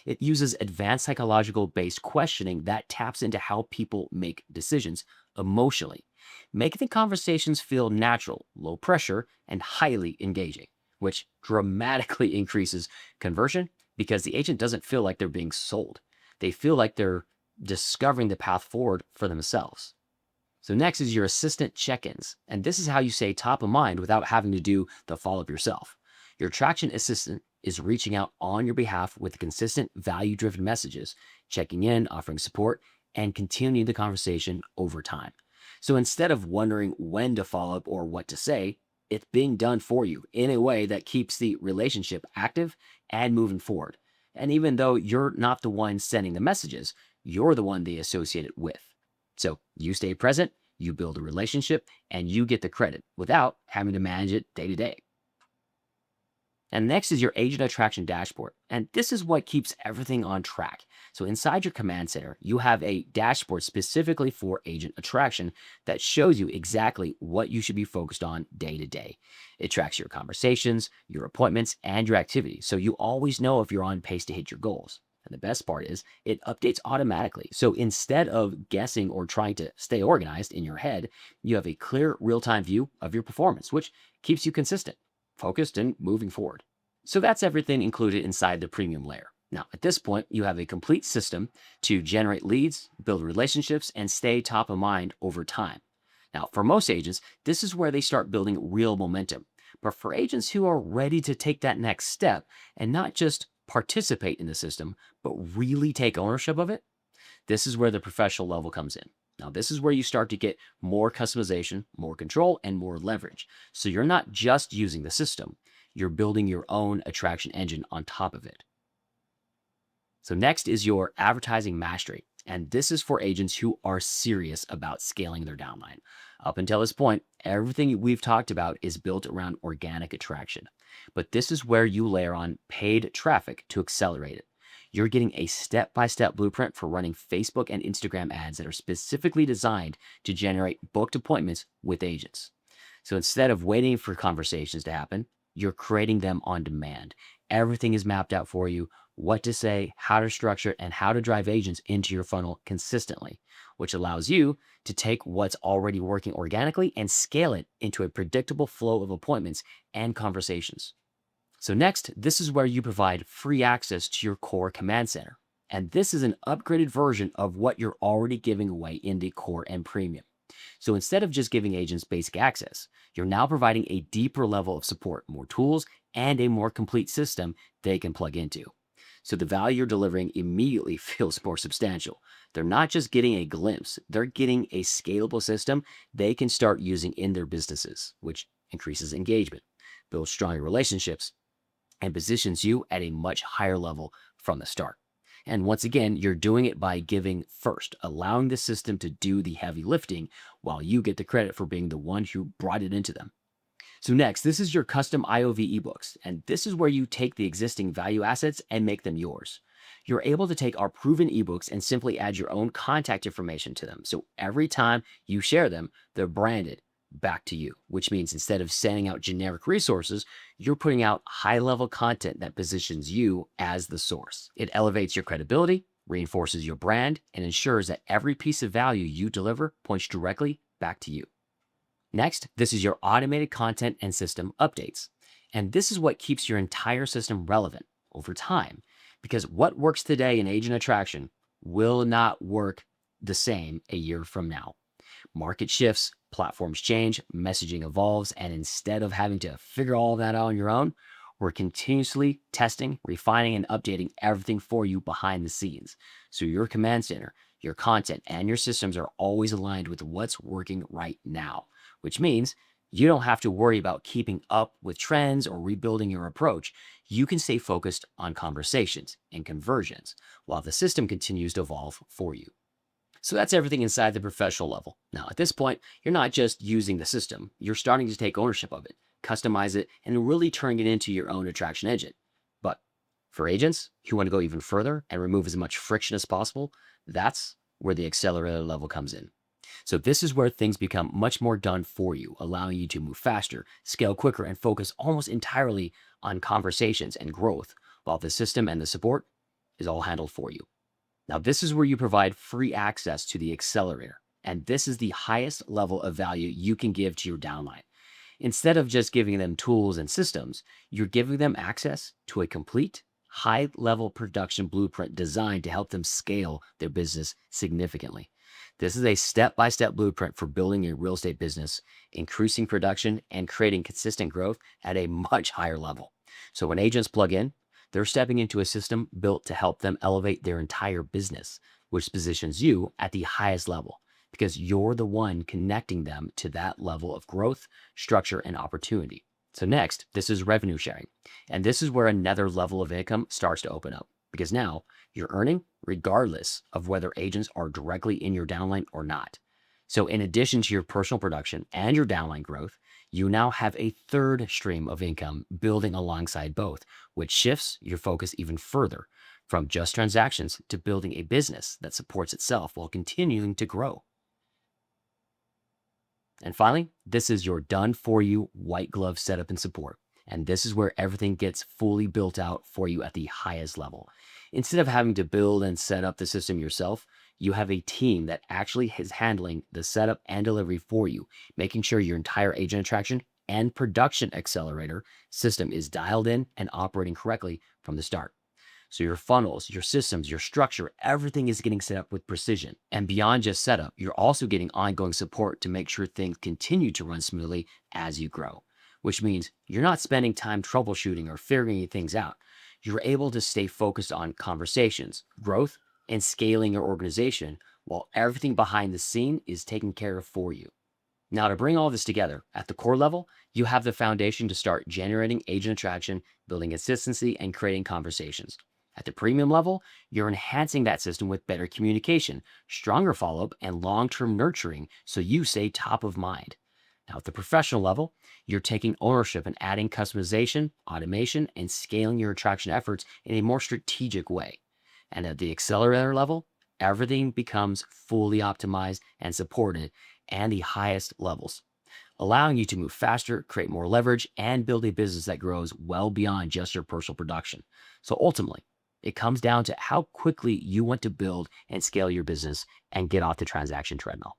S1: It uses advanced psychological-based questioning that taps into how people make decisions emotionally, making the conversations feel natural, low pressure, and highly engaging, which dramatically increases conversion because the agent doesn't feel like they're being sold. They feel like they're discovering the path forward for themselves. So next is your assistant check-ins. And this is how you stay top of mind without having to do the follow-up yourself. Your attraction assistant is reaching out on your behalf with consistent value-driven messages, checking in, offering support, and continuing the conversation over time. So instead of wondering when to follow up or what to say, it's being done for you in a way that keeps the relationship active and moving forward. And even though you're not the one sending the messages, you're the one they associate it with. So you stay present, you build a relationship, and you get the credit without having to manage it day to day. And next is your agent attraction dashboard. And this is what keeps everything on track. So inside your command center, you have a dashboard specifically for agent attraction that shows you exactly what you should be focused on day to day. It tracks your conversations, your appointments, and your activities. So you always know if you're on pace to hit your goals. And the best part is it updates automatically. So instead of guessing or trying to stay organized in your head, you have a clear real-time view of your performance, which keeps you consistent, focused, and moving forward. So that's everything included inside the premium layer. Now, at this point, you have a complete system to generate leads, build relationships, and stay top of mind over time. Now, for most agents, this is where they start building real momentum. But for agents who are ready to take that next step and not just participate in the system, but really take ownership of it, this is where the professional level comes in. Now, this is where you start to get more customization, more control, and more leverage. So you're not just using the system, you're building your own attraction engine on top of it. So next is your advertising mastery. And this is for agents who are serious about scaling their downline. Up until this point, everything we've talked about is built around organic attraction. But this is where you layer on paid traffic to accelerate it. You're getting a step-by-step blueprint for running Facebook and Instagram ads that are specifically designed to generate booked appointments with agents. So instead of waiting for conversations to happen, you're creating them on demand. Everything is mapped out for you, what to say, how to structure it, and how to drive agents into your funnel consistently, which allows you to take what's already working organically and scale it into a predictable flow of appointments and conversations. So next, this is where you provide free access to your core command center. And this is an upgraded version of what you're already giving away in the core and premium. So instead of just giving agents basic access, you're now providing a deeper level of support, more tools, and a more complete system they can plug into. So the value you're delivering immediately feels more substantial. They're not just getting a glimpse, they're getting a scalable system they can start using in their businesses, which increases engagement, builds stronger relationships, and positions you at a much higher level from the start. And once again, you're doing it by giving first, allowing the system to do the heavy lifting while you get the credit for being the one who brought it into them. So next, this is your custom IOV ebooks, and this is where you take the existing value assets and make them yours. You're able to take our proven ebooks and simply add your own contact information to them. So every time you share them, they're branded back to you, which means instead of sending out generic resources, you're putting out high-level content that positions you as the source. It elevates your credibility, reinforces your brand, and ensures that every piece of value you deliver points directly back to you. Next, this is your automated content and system updates. And this is what keeps your entire system relevant over time, because what works today in agent attraction will not work the same a year from now. Market shifts, platforms change, messaging evolves, and instead of having to figure all that out on your own, we're continuously testing, refining, and updating everything for you behind the scenes. So your command center, your content, and your systems are always aligned with what's working right now, which means you don't have to worry about keeping up with trends or rebuilding your approach. You can stay focused on conversations and conversions while the system continues to evolve for you. So that's everything inside the professional level. Now, at this point, you're not just using the system. You're starting to take ownership of it, customize it, and really turn it into your own attraction engine. But for agents who want to go even further and remove as much friction as possible, that's where the accelerator level comes in. So this is where things become much more done for you, allowing you to move faster, scale quicker, and focus almost entirely on conversations and growth, while the system and the support is all handled for you. Now, this is where you provide free access to the accelerator, and this is the highest level of value you can give to your downline. Instead of just giving them tools and systems, you're giving them access to a complete, high-level production blueprint designed to help them scale their business significantly. This is a step-by-step blueprint for building a real estate business, increasing production, and creating consistent growth at a much higher level. So when agents plug in, they're stepping into a system built to help them elevate their entire business, which positions you at the highest level because you're the one connecting them to that level of growth, structure, and opportunity. So next, this is revenue sharing. And this is where another level of income starts to open up because now you're earning regardless of whether agents are directly in your downline or not. So in addition to your personal production and your downline growth, you now have a third stream of income building alongside both, which shifts your focus even further from just transactions to building a business that supports itself while continuing to grow. And finally, this is your done for you white glove setup and support. And this is where everything gets fully built out for you at the highest level. Instead of having to build and set up the system yourself, you have a team that actually is handling the setup and delivery for you, making sure your entire agent attraction and production accelerator system is dialed in and operating correctly from the start. So your funnels, your systems, your structure, everything is getting set up with precision. And beyond just setup, you're also getting ongoing support to make sure things continue to run smoothly as you grow, which means you're not spending time troubleshooting or figuring things out. You're able to stay focused on conversations, growth, and scaling your organization while everything behind the scene is taken care of for you. Now, to bring all this together, at the core level, you have the foundation to start generating agent attraction, building consistency, and creating conversations. At the premium level, you're enhancing that system with better communication, stronger follow-up, and long-term nurturing so you stay top of mind. Now, at the professional level, you're taking ownership and adding customization, automation, and scaling your attraction efforts in a more strategic way. And at the accelerator level, everything becomes fully optimized and supported and the highest levels, allowing you to move faster, create more leverage, and build a business that grows well beyond just your personal production. So ultimately, it comes down to how quickly you want to build and scale your business and get off the transaction treadmill.